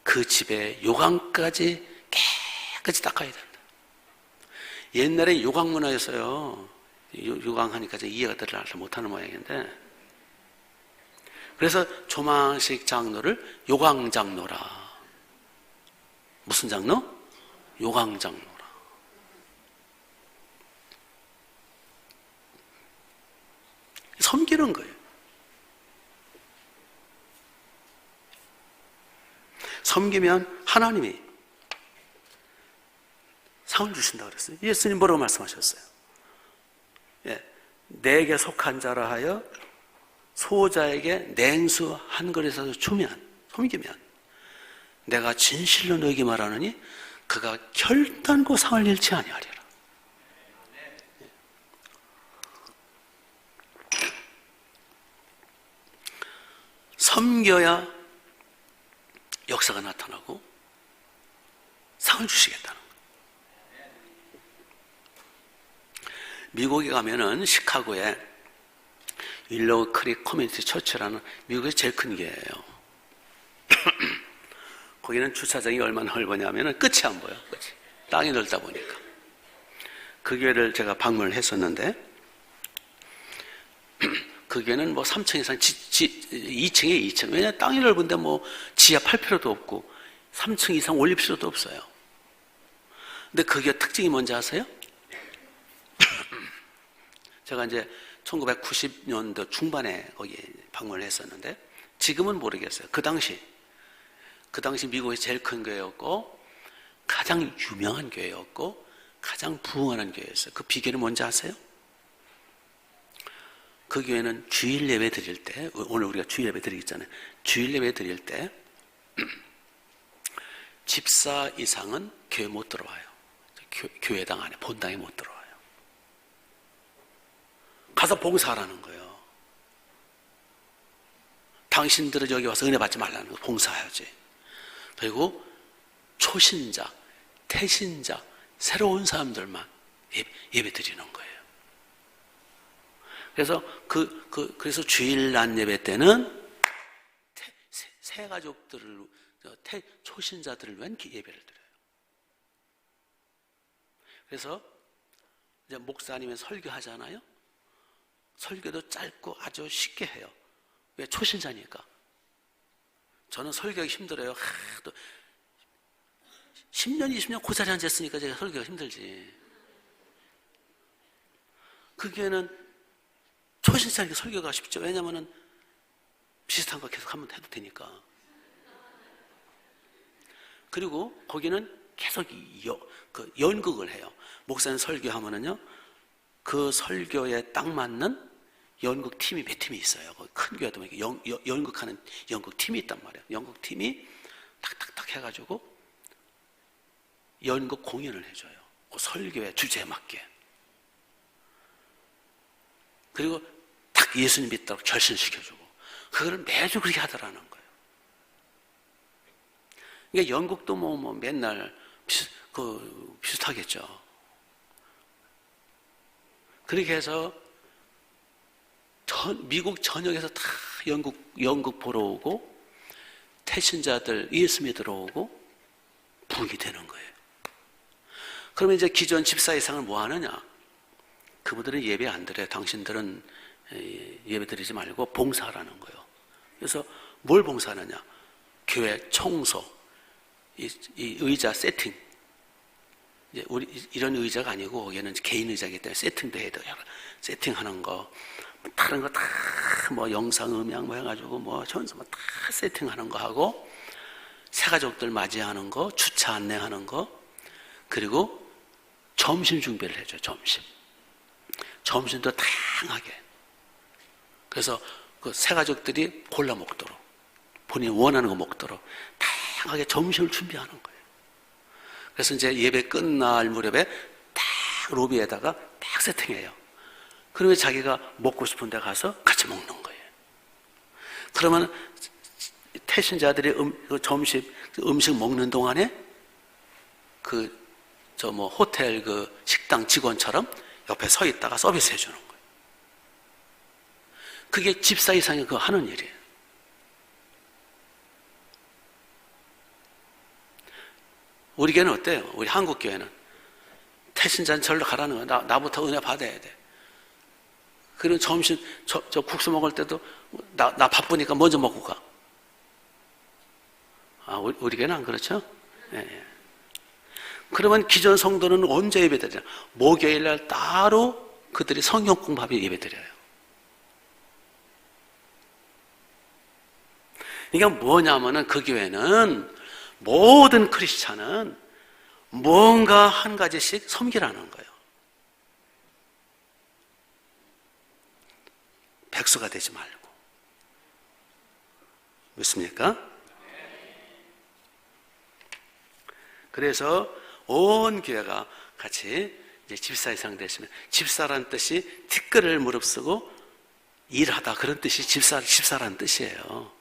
A: 그 집에 요강까지 깨끗이 닦아야 된다. 옛날에 요강 문화였어요. 요강하니까 이해가 잘 못하는 모양인데, 그래서 조만식 장로를 요강장로라. 무슨 장로? 요강장로라. 섬기는 거예요. 섬기면 하나님이 상을 주신다고 그랬어요. 예수님 뭐라고 말씀하셨어요? 내게 속한 자라 하여 소자에게 냉수 한 그릇에서 주면, 섬기면 내가 진실로 너에게 말하노니 그가 결단코 상을 잃지 아니하리라. 섬겨야 역사가 나타나고 상을 주시겠다는 거예요. 미국에 가면은 시카고에 윌로우 크릭 커뮤니티 처치라는 미국에서 제일 큰 교회예요. 거기는 주차장이 얼마나 넓으냐면 끝이 안 보여. 끝이. 땅이 넓다 보니까. 그 교회를 제가 방문을 했었는데, 그 교회는 3층 이상, 2층에 2층. 왜냐하면 땅이 넓은데 지하할 필요도 없고 3층 이상 올릴 필요도 없어요. 근데 그 교회 특징이 뭔지 아세요? 제가 이제 1990년도 중반에 거기 방문을 했었는데, 지금은 모르겠어요. 그 당시 미국에서 제일 큰 교회였고 가장 유명한 교회였고 가장 부흥하는 교회였어요. 그 비결이 뭔지 아세요? 그 교회는 주일 예배 드릴 때, 오늘 우리가 주일 예배 드리잖아요. 주일 예배 드릴 때 집사 이상은 교회 못 들어와요. 교회당 안에, 본당에 못 들어와요. 가서 봉사하라는 거예요. 당신들은 여기 와서 은혜 받지 말라는 거, 봉사해야지. 그리고 초신자, 태신자, 새로운 사람들만 예배 드리는 거예요. 그래서 그래서 주일 낮 예배 때는 새 가족들을, 초신자들을 위한 예배를 드려요. 그래서 이제 목사님이 설교하잖아요. 설교도 짧고 아주 쉽게 해요. 왜? 초신자니까. 저는 설교하기 힘들어요. 또 10년, 20년 고사리 앉았으니까 제가 설교가 힘들지. 그게는 초신자니까 설교가 쉽죠. 왜냐면은 비슷한 거 계속 한번 해도 되니까. 그리고 거기는 계속 연극을 해요. 목사님 설교하면은요, 그 설교에 딱 맞는 연극 팀이 몇 팀이 있어요. 큰 교회도 연극하는 연극 팀이 있단 말이에요. 연극 팀이 탁탁탁 해가지고 연극 공연을 해줘요. 그 설교의 주제에 맞게. 그리고 딱 예수님 믿도록 결신시켜주고, 그걸 매주 그렇게 하더라는 거예요. 그러니까 연극도 뭐 맨날 비슷하겠죠. 그렇게 해서 미국 전역에서 다 연극 보러 오고, 태신자들 예수 믿으러 오고, 부흥이 되는 거예요. 그러면 이제 기존 집사 이상을 뭐 하느냐? 그분들은 예배 안 드려요. 당신들은 예배 드리지 말고 봉사하라는 거예요. 그래서 뭘 봉사하느냐? 교회 청소, 이 의자 세팅. 이제 우리 이런 의자가 아니고 거기는 개인 의자이기 때문에 세팅도 해야 돼요. 세팅하는 거, 다른 거 다 뭐 영상, 음향 뭐 해가지고 뭐 전서 뭐 다 세팅하는 거 하고, 새가족들 맞이하는 거, 주차 안내하는 거, 그리고 점심 준비를 해줘요. 점심도 다양하게. 그래서 그 새가족들이 골라 먹도록, 본인이 원하는 거 먹도록 다양하게 점심을 준비하는 거예요. 그래서 이제 예배 끝날 무렵에 딱 로비에다가 딱 세팅해요. 그러면 자기가 먹고 싶은 데 가서 같이 먹는 거예요. 그러면 태신자들이 점심 음식 먹는 동안에 호텔 식당 직원처럼 옆에 서 있다가 서비스 해주는 거예요. 그게 집사 이상이 그거 하는 일이에요. 우리 교회는 어때요? 우리 한국 교회는 태신자는 절로 가라는 거야. 나부터 은혜 받아야 돼. 그리고 점심 저 국수 먹을 때도 나 바쁘니까 먼저 먹고 가. 우리 교회는 안 그렇죠? 네. 그러면 기존 성도는 언제 예배드려요? 목요일 날 따로 그들이 성경 공부하며 예배드려요. 이게 뭐냐면은 그 교회는 모든 크리스찬은 뭔가 한 가지씩 섬기라는 거예요. 백수가 되지 말고. 믿습니까? 그래서 온 교회가 같이 이제 집사 이상 되시면, 집사라는 뜻이 티끌을 무릅쓰고 일하다, 그런 뜻이 집사라는 뜻이에요.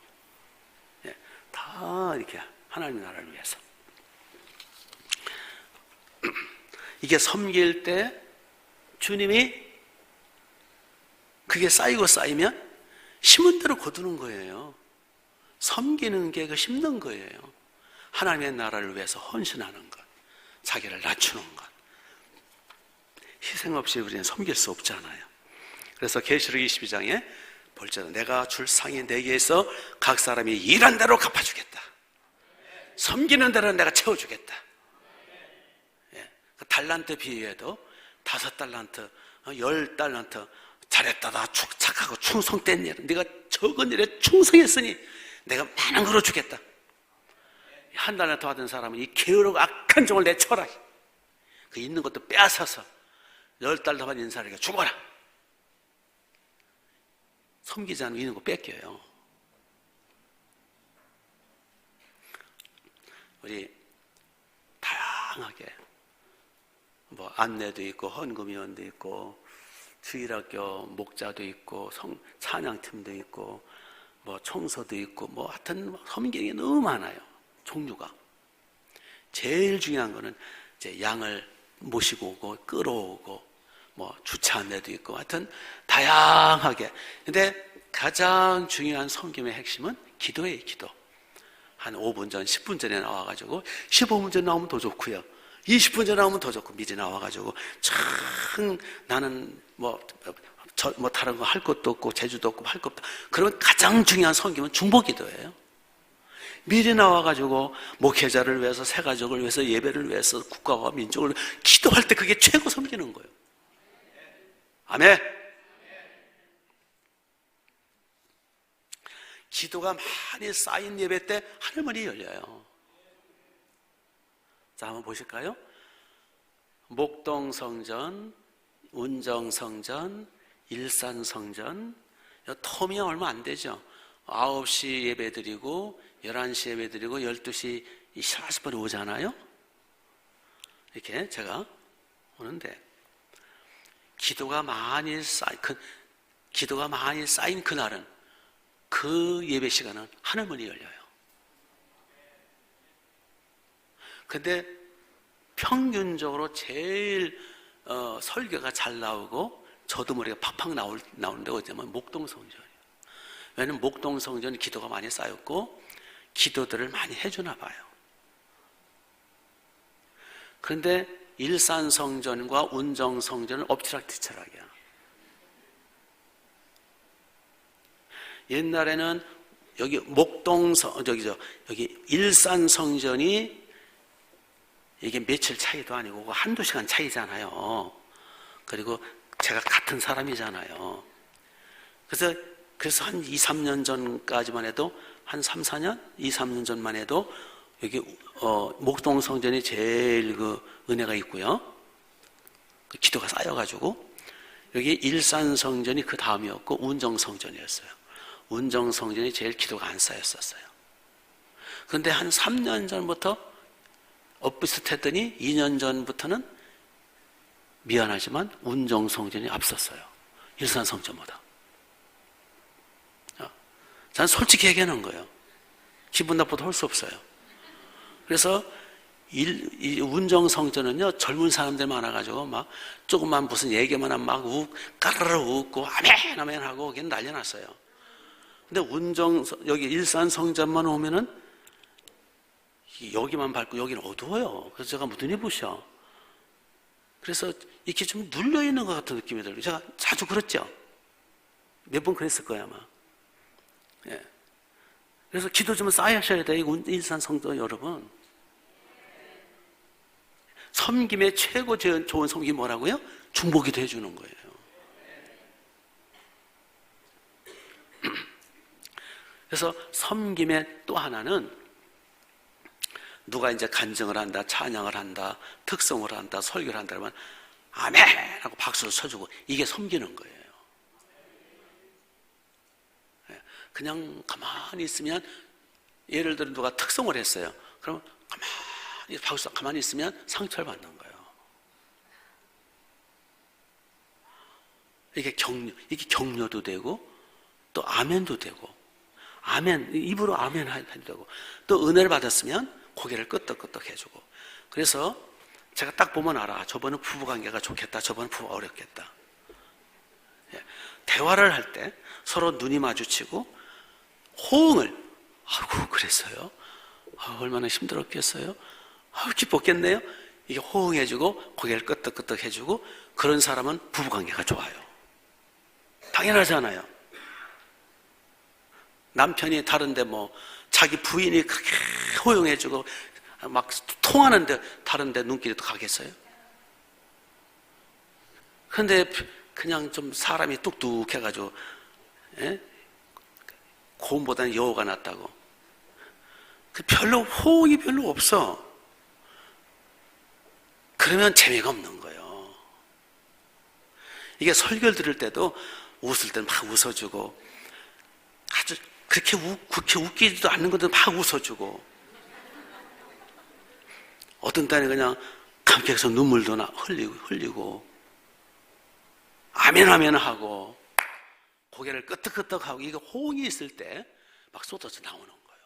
A: 다 이렇게 하나님의 나라를 위해서. 이게 섬길 때 주님이 그게 쌓이면 심은 대로 거두는 거예요. 섬기는 게 심는 거예요. 하나님의 나라를 위해서 헌신하는 것, 자기를 낮추는 것, 희생 없이 우리는 섬길 수 없잖아요. 그래서 계시록 22장에 볼지어다 내가 줄 상이 내게에서 각 사람이 일한 대로 갚아주겠다. 섬기는 대로 내가 채워주겠다. 그 달란트 비유에도 5달란트, 10달란트 잘했다, 나 착하고 충성된 일, 네가 적은 일에 충성했으니 내가 많은 걸로 주겠다. 한 달란트 받은 사람은 이 게으르고 악한 종을 내쳐라. 그 있는 것도 빼앗아서 10달란트 받은 사람에게 죽어라. 섬기지 않으면 있는 거 뺏겨요. 우리 다양하게 뭐 안내도 있고 헌금위원도 있고 주일학교 목자도 있고 찬양팀도 있고 뭐 청소도 있고 뭐 하여튼 섬기는 게 너무 많아요. 종류가. 제일 중요한 거는 이제 양을 모시고 오고 끌어오고 뭐 주차 안내도 있고 하여튼 다양하게. 근데 가장 중요한 섬김의 핵심은 기도예요. 기도. 한 5분 전, 10분 전에 나와가지고 15분 전에 나오면 더 좋고요. 20분 전에 나오면 더 좋고 미리 나와가지고 참 나는 뭐 다른 거 할 것도 없고 제주도 없고 할 것도 없다. 그러면 가장 중요한 섬김은 중보기도예요. 미리 나와가지고 목회자를 위해서 새가족을 위해서 예배를 위해서 국가와 민족을 기도할 때 그게 최고 섬기는 거예요. 아멘. 기도가 많이 쌓인 예배 때 하늘문이 열려요. 자, 한번 보실까요? 목동성전, 운정성전, 일산성전. 텀이 얼마 안 되죠. 9시 예배 드리고 11시 예배 드리고 12시 40분에 오잖아요. 이렇게 제가 오는데 기도가 많이 쌓인 그날은 그 예배 시간은 하늘문이 열려요. 근데 평균적으로 제일 설교가 잘 나오고 저도 머리가 팍팍 나오는 데가 어디냐면 목동성전이에요. 왜냐하면 목동성전이 기도가 많이 쌓였고 기도들을 많이 해주나 봐요. 그런데 일산성전과 운정성전은 엎치락뒤치락이야. 옛날에는 여기 여기 일산성전이 이게 며칠 차이도 아니고 한두 시간 차이잖아요. 그리고 제가 같은 사람이잖아요. 그래서 한 2, 3년 전까지만 해도 한 3, 4년? 2, 3년 전만 해도 여기 목동성전이 제일 그 은혜가 있고요. 그 기도가 쌓여가지고 여기 일산성전이 그 다음이었고 운정성전이었어요. 운정성전이 제일 기도가 안 쌓였었어요. 그런데 한 3년 전부터 엇비슷했더니 2년 전부터는 미안하지만 운정성전이 앞섰어요. 일산성전보다. 전 솔직히 얘기하는 거예요. 기분 나빠도 할 수 없어요. 그래서 이 운정성전은요, 젊은 사람들 많아가지고 막 조금만 무슨 얘기만 하면 막 까르르 웃고 아멘 아멘 하고 그게 난리 났어요. 근데 여기 일산성전만 오면은 여기만 밝고 여기는 어두워요. 그래서 제가 눈이 부셔. 그래서 이렇게 좀 눌려있는 것 같은 느낌이 들어요. 제가 자주 그랬죠. 몇 번 그랬을 거예요 아마. 예. 그래서 기도 좀 쌓으셔야 돼요. 일산성도 여러분. 섬김의 최고 좋은 섬김이 뭐라고요? 중보기도 해주는 거예요. 그래서 섬김의 또 하나는 누가 이제 간증을 한다, 찬양을 한다, 특성을 한다, 설교를 한다 그러면 아멘 하고 박수를 쳐주고 이게 섬기는 거예요. 그냥 가만히 있으면 예를 들어 누가 특성을 했어요. 그러면 가만히 있으면 상처를 받는 거예요. 이게 격려도 되고 또 아멘도 되고 아멘 입으로 아멘 해도 되고 또 은혜를 받았으면 고개를 끄덕끄덕 해주고. 그래서 제가 딱 보면 알아. 저번은 부부관계가 좋겠다. 저번은 부부가 어렵겠다. 대화를 할 때 서로 눈이 마주치고 호응을 아이고 그랬어요? 얼마나 힘들었겠어요? 기뻤겠네요? 이게 호응해주고 고개를 끄덕끄덕 해주고 그런 사람은 부부관계가 좋아요. 당연하잖아요. 남편이 다른데 뭐 자기 부인이 그렇게 호응해주고 막 통하는데 다른데 눈길이 또 가겠어요? 근데 그냥 좀 사람이 뚝뚝해가지고 고음보다는 여우가 낫다고. 별로 호응이 별로 없어. 그러면 재미가 없는 거예요. 이게 설교를 들을 때도 웃을 때는 막 웃어주고 아주 그렇게 웃기지도 않는 것도 막 웃어주고 어떤 때는 그냥 감격해서 눈물도 흘리고 아멘 아멘 하고 고개를 끄덕끄덕하고 이거 호응이 있을 때 막 쏟아져 나오는 거예요.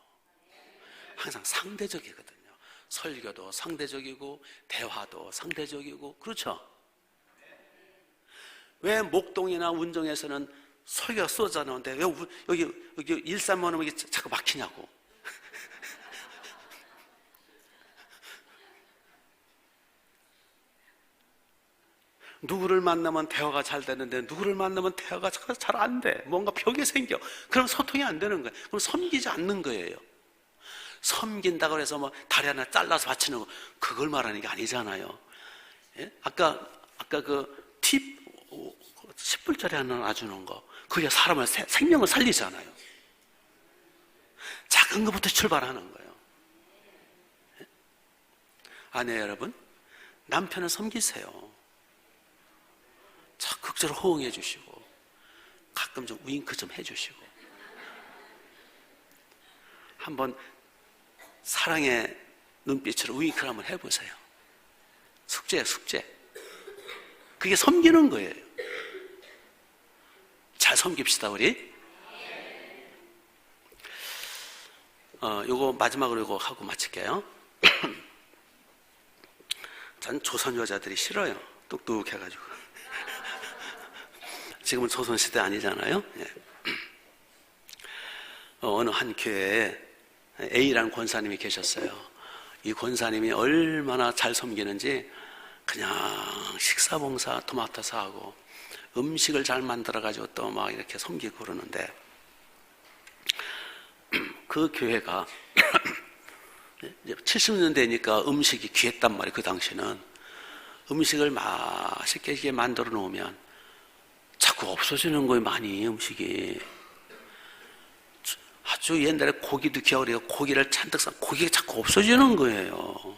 A: 항상 상대적이거든요. 설교도 상대적이고 대화도 상대적이고 그렇죠? 왜 목동이나 운정에서는 설교가 쏟아져 나오는데 왜 여기 일산만 오면 이게 자꾸 막히냐고. 누구를 만나면 대화가 잘 되는데 누구를 만나면 대화가 잘 안 돼. 뭔가 벽이 생겨. 그럼 소통이 안 되는 거예요. 그럼 섬기지 않는 거예요. 섬긴다고 해서 뭐 다리 하나 잘라서 바치는 거 그걸 말하는 게 아니잖아요. 예? 아까 그 팁 10불짜리 하나 놔주는 거 그게 사람의 생명을 살리잖아요. 작은 것부터 출발하는 거예요. 예? 아내 여러분, 남편을 섬기세요. 적극적으로 호응해 주시고 가끔 좀 윙크 좀 해주시고 한번 사랑의 눈빛으로 윙크를 한번 해보세요. 숙제예요, 숙제. 그게 섬기는 거예요. 잘 섬깁시다 우리. 요거 마지막으로 요거 하고 마칠게요. 전 조선 여자들이 싫어요. 똑똑해가지고. 지금은 조선시대 아니잖아요. 예. 어느 한 교회에 A라는 권사님이 계셨어요. 이 권사님이 얼마나 잘 섬기는지 그냥 식사봉사 토마토 사하고 음식을 잘 만들어가지고 또 막 이렇게 섬기고 그러는데 그 교회가 70년대니까 음식이 귀했단 말이에요. 그 당시는 음식을 맛있게 이렇게 만들어 놓으면 자꾸 없어지는 거예요. 많이 음식이 아주 옛날에 고기도 귀하고 고기를 잔뜩 사 고기가 자꾸 없어지는 거예요.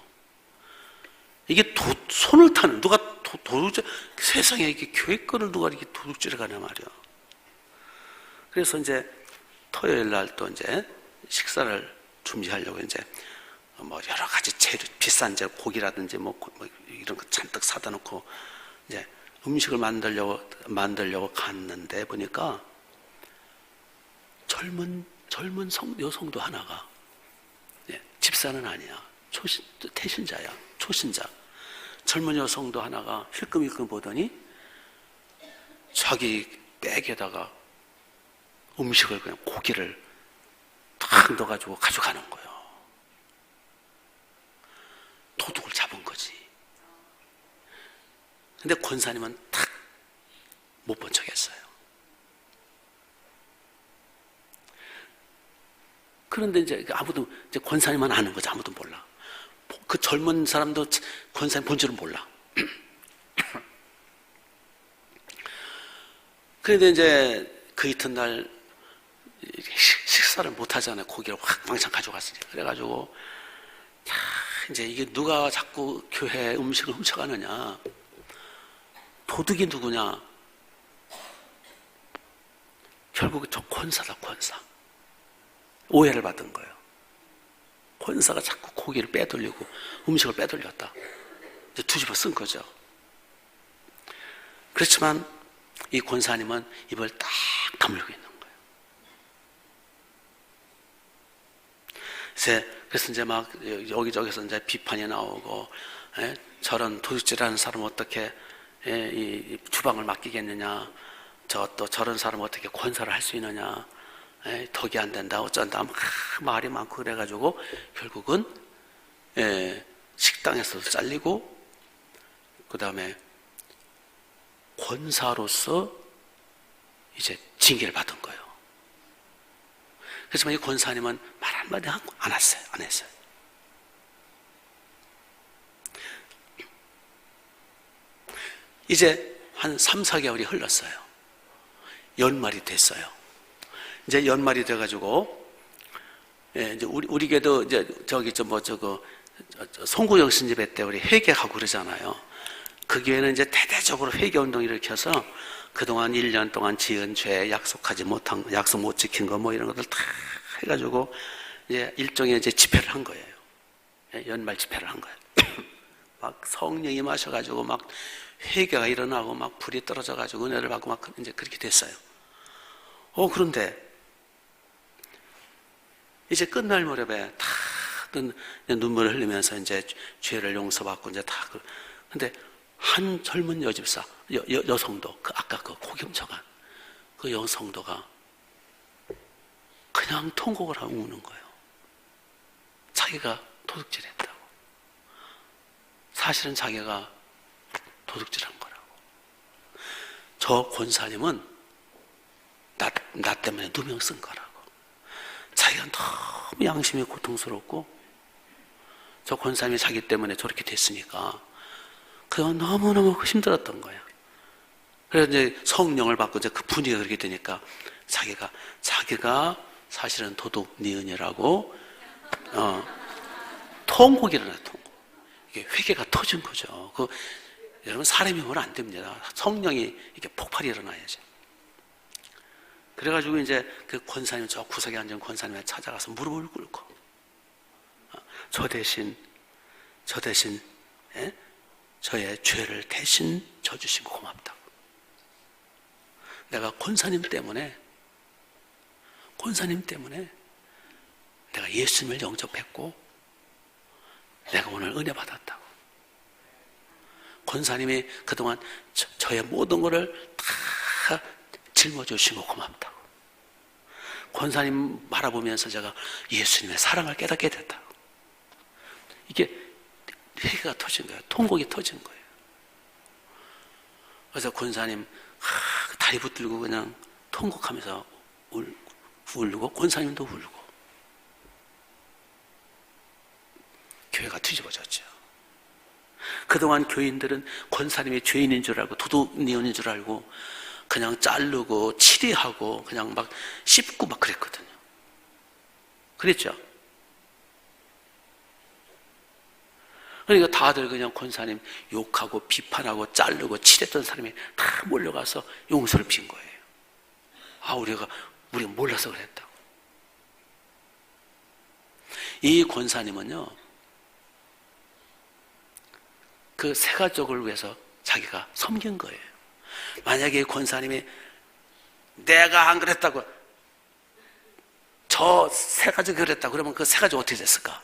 A: 이게 손을 타는 누가 도둑질 세상에 이렇게 교회 거를 누가 이렇게 도둑질을 가냐 말이야. 그래서 이제 토요일 날 또 이제 식사를 준비하려고 이제 뭐 여러 가지 재료 비싼 재료 고기라든지 뭐 이런 거 잔뜩 사다 놓고 이제 음식을 만들려고 갔는데 보니까 젊은 여성도 하나가 집사는 아니야. 태신자야. 초신자. 젊은 여성도 하나가 힐끔힐끔 보더니 자기 백에다가 음식을 그냥 고기를 탁 넣어가지고 가져가는 거예요. 도둑을 잡은 거지. 근데 권사님은 탁 못 본 척 했어요. 그런데 이제 권사님만 아는 거지. 아무도 몰라. 그 젊은 사람도 권사님 본 줄은 몰라. 그런데 이제 그 이튿날 식사를 못 하잖아요. 고기를 확 왕창 가져갔으니까. 그래가지고 이제 이게 누가 자꾸 교회 음식을 훔쳐가느냐. 도둑이 누구냐? 결국 저 권사다, 권사. 오해를 받은 거예요. 권사가 자꾸 고기를 빼돌리고 음식을 빼돌렸다. 이제 뒤집어 쓴 거죠. 그렇지만 이 권사님은 입을 딱 다물고 있는 거예요. 그래서 이제 막 여기저기서 이제 비판이 나오고, 저런 도둑질하는 사람 어떻게 이 주방을 맡기겠느냐, 저런 사람 어떻게 권사를 할 수 있느냐, 덕이 안 된다, 어쩐다, 말이 많고 그래가지고 결국은 식당에서도 잘리고, 그 다음에 권사로서 이제 징계를 받은 거예요. 그렇지만 이 권사님은 말 한마디 안 했어요. 이제 한 3, 4개월이 흘렀어요. 연말이 됐어요. 이제 연말이 돼가지고, 이제 우리 교회도 이제 송구영 신집회 때 우리 회개하고 그러잖아요. 그 교회는 이제 대대적으로 회개 운동 일으켜서 그동안 1년 동안 지은 죄, 약속하지 못한, 약속 못 지킨 거 뭐 이런 것들 다 해가지고 이제 일종의 이제 집회를 한 거예요. 연말 집회를 한 거예요. 막 성령이 마셔가지고 막 회개가 일어나고 막 불이 떨어져가지고 은혜를 받고 막 이제 그렇게 됐어요. 그런데 이제 끝날 무렵에 다 눈물을 흘리면서 이제 죄를 용서받고 이제 다. 근데 한 젊은 여집사, 여성도, 아까 그 고경청한 그 여성도가 그냥 통곡을 하고 우는 거예요. 자기가 도둑질했다고. 사실은 자기가 도둑질한 거라고. 저 권사님은 나 때문에 누명 쓴 거라고. 자기가 너무 양심이 고통스럽고 저 권사님이 자기 때문에 저렇게 됐으니까 그가 너무너무 힘들었던 거야. 그래서 이제 성령을 받고 이제 그 분위기가 그렇게 되니까 자기가 사실은 도둑 니은이라고 통곡이 일어나. 통곡. 이게 회개가 터진 거죠. 여러분, 사람이 오면 안 됩니다. 성령이 이렇게 폭발이 일어나야죠. 그래가지고 이제 그 권사님, 저 구석에 앉은 권사님을 찾아가서 무릎을 꿇고 저 대신 저의 죄를 대신 져주시고 고맙다고. 내가 권사님 때문에 내가 예수님을 영접했고 내가 오늘 은혜 받았다고. 권사님이 그동안 저의 모든 것을 다 짊어주시고 고맙다고. 권사님 바라보면서 제가 예수님의 사랑을 깨닫게 됐다고. 이게 회개가 터진 거예요. 통곡이 터진 거예요. 그래서 권사님 다리 붙들고 그냥 통곡하면서 울고 권사님도 울고 교회가 뒤집어졌죠. 그동안 교인들은 권사님이 죄인인 줄 알고 도둑니은인 줄 알고 그냥 자르고 치리하고 그냥 막 씹고 막 그랬거든요. 그랬죠? 그러니까 다들 그냥 권사님 욕하고 비판하고 자르고 치랬던 사람이 다 몰려가서 용서를 빈 거예요. 우리가 몰라서 그랬다고. 이 권사님은요, 그 세 가족을 위해서 자기가 섬긴 거예요. 만약에 권사님이 내가 안 그랬다고, 저 세 가족이 그랬다고 그러면 그 세 가족 어떻게 됐을까?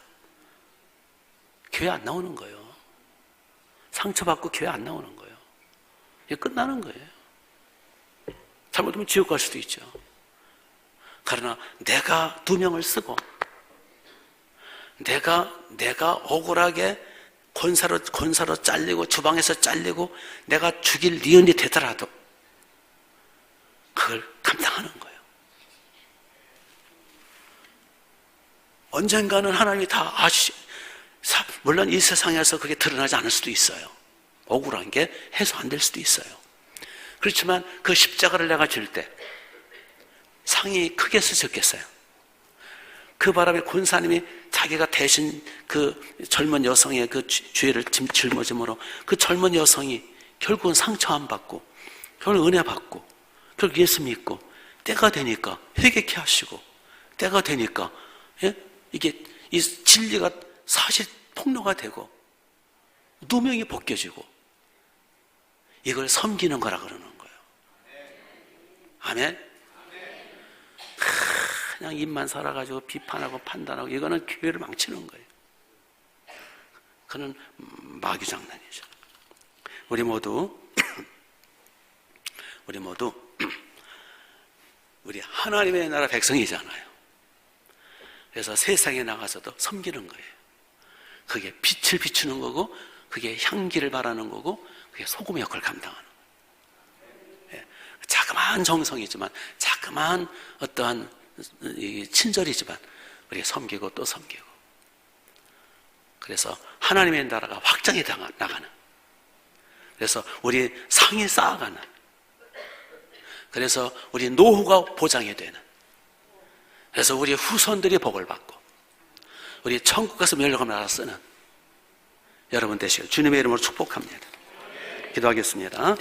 A: 교회 안 나오는 거예요. 상처받고 교회 안 나오는 거예요. 이게 끝나는 거예요. 잘못하면 지옥 갈 수도 있죠. 그러나 내가 누명을 쓰고 내가 억울하게 권사로 잘리고 주방에서 잘리고 내가 죽일 니은이 되더라도 그걸 감당하는 거예요. 언젠가는 하나님이 다 물론 이 세상에서 그게 드러나지 않을 수도 있어요. 억울한 게 해소 안 될 수도 있어요. 그렇지만 그 십자가를 내가 질 때 상이 크겠어 적겠어요? 그 바람에 권사님이 자기가 대신 그 젊은 여성의 그 죄를 짊어짐으로 그 젊은 여성이 결국은 상처 안 받고 결국 은혜 받고 결국 예수 믿고 때가 되니까 회개케 하시고 때가 되니까 이게 이 진리가 사실 폭로가 되고 누명이 벗겨지고 이걸 섬기는 거라 그러는 거예요. 아멘? 그냥 입만 살아가지고 비판하고 판단하고 이거는 교회를 망치는 거예요. 그는 마귀 장난이죠. 우리 모두 우리 하나님의 나라 백성이잖아요. 그래서 세상에 나가서도 섬기는 거예요. 그게 빛을 비추는 거고 그게 향기를 바라는 거고 그게 소금의 역할을 감당하는 거예요. 자그마한 정성이지만 자그마한 어떠한 친절이지만 우리가 섬기고 또 섬기고 그래서 하나님의 나라가 확장해 나가는 그래서 우리 상이 쌓아가는 그래서 우리 노후가 보장이 되는 그래서 우리 후손들이 복을 받고 우리 천국 가서 멸령을 나라 쓰는 여러분 되시길 주님의 이름으로 축복합니다. 기도하겠습니다.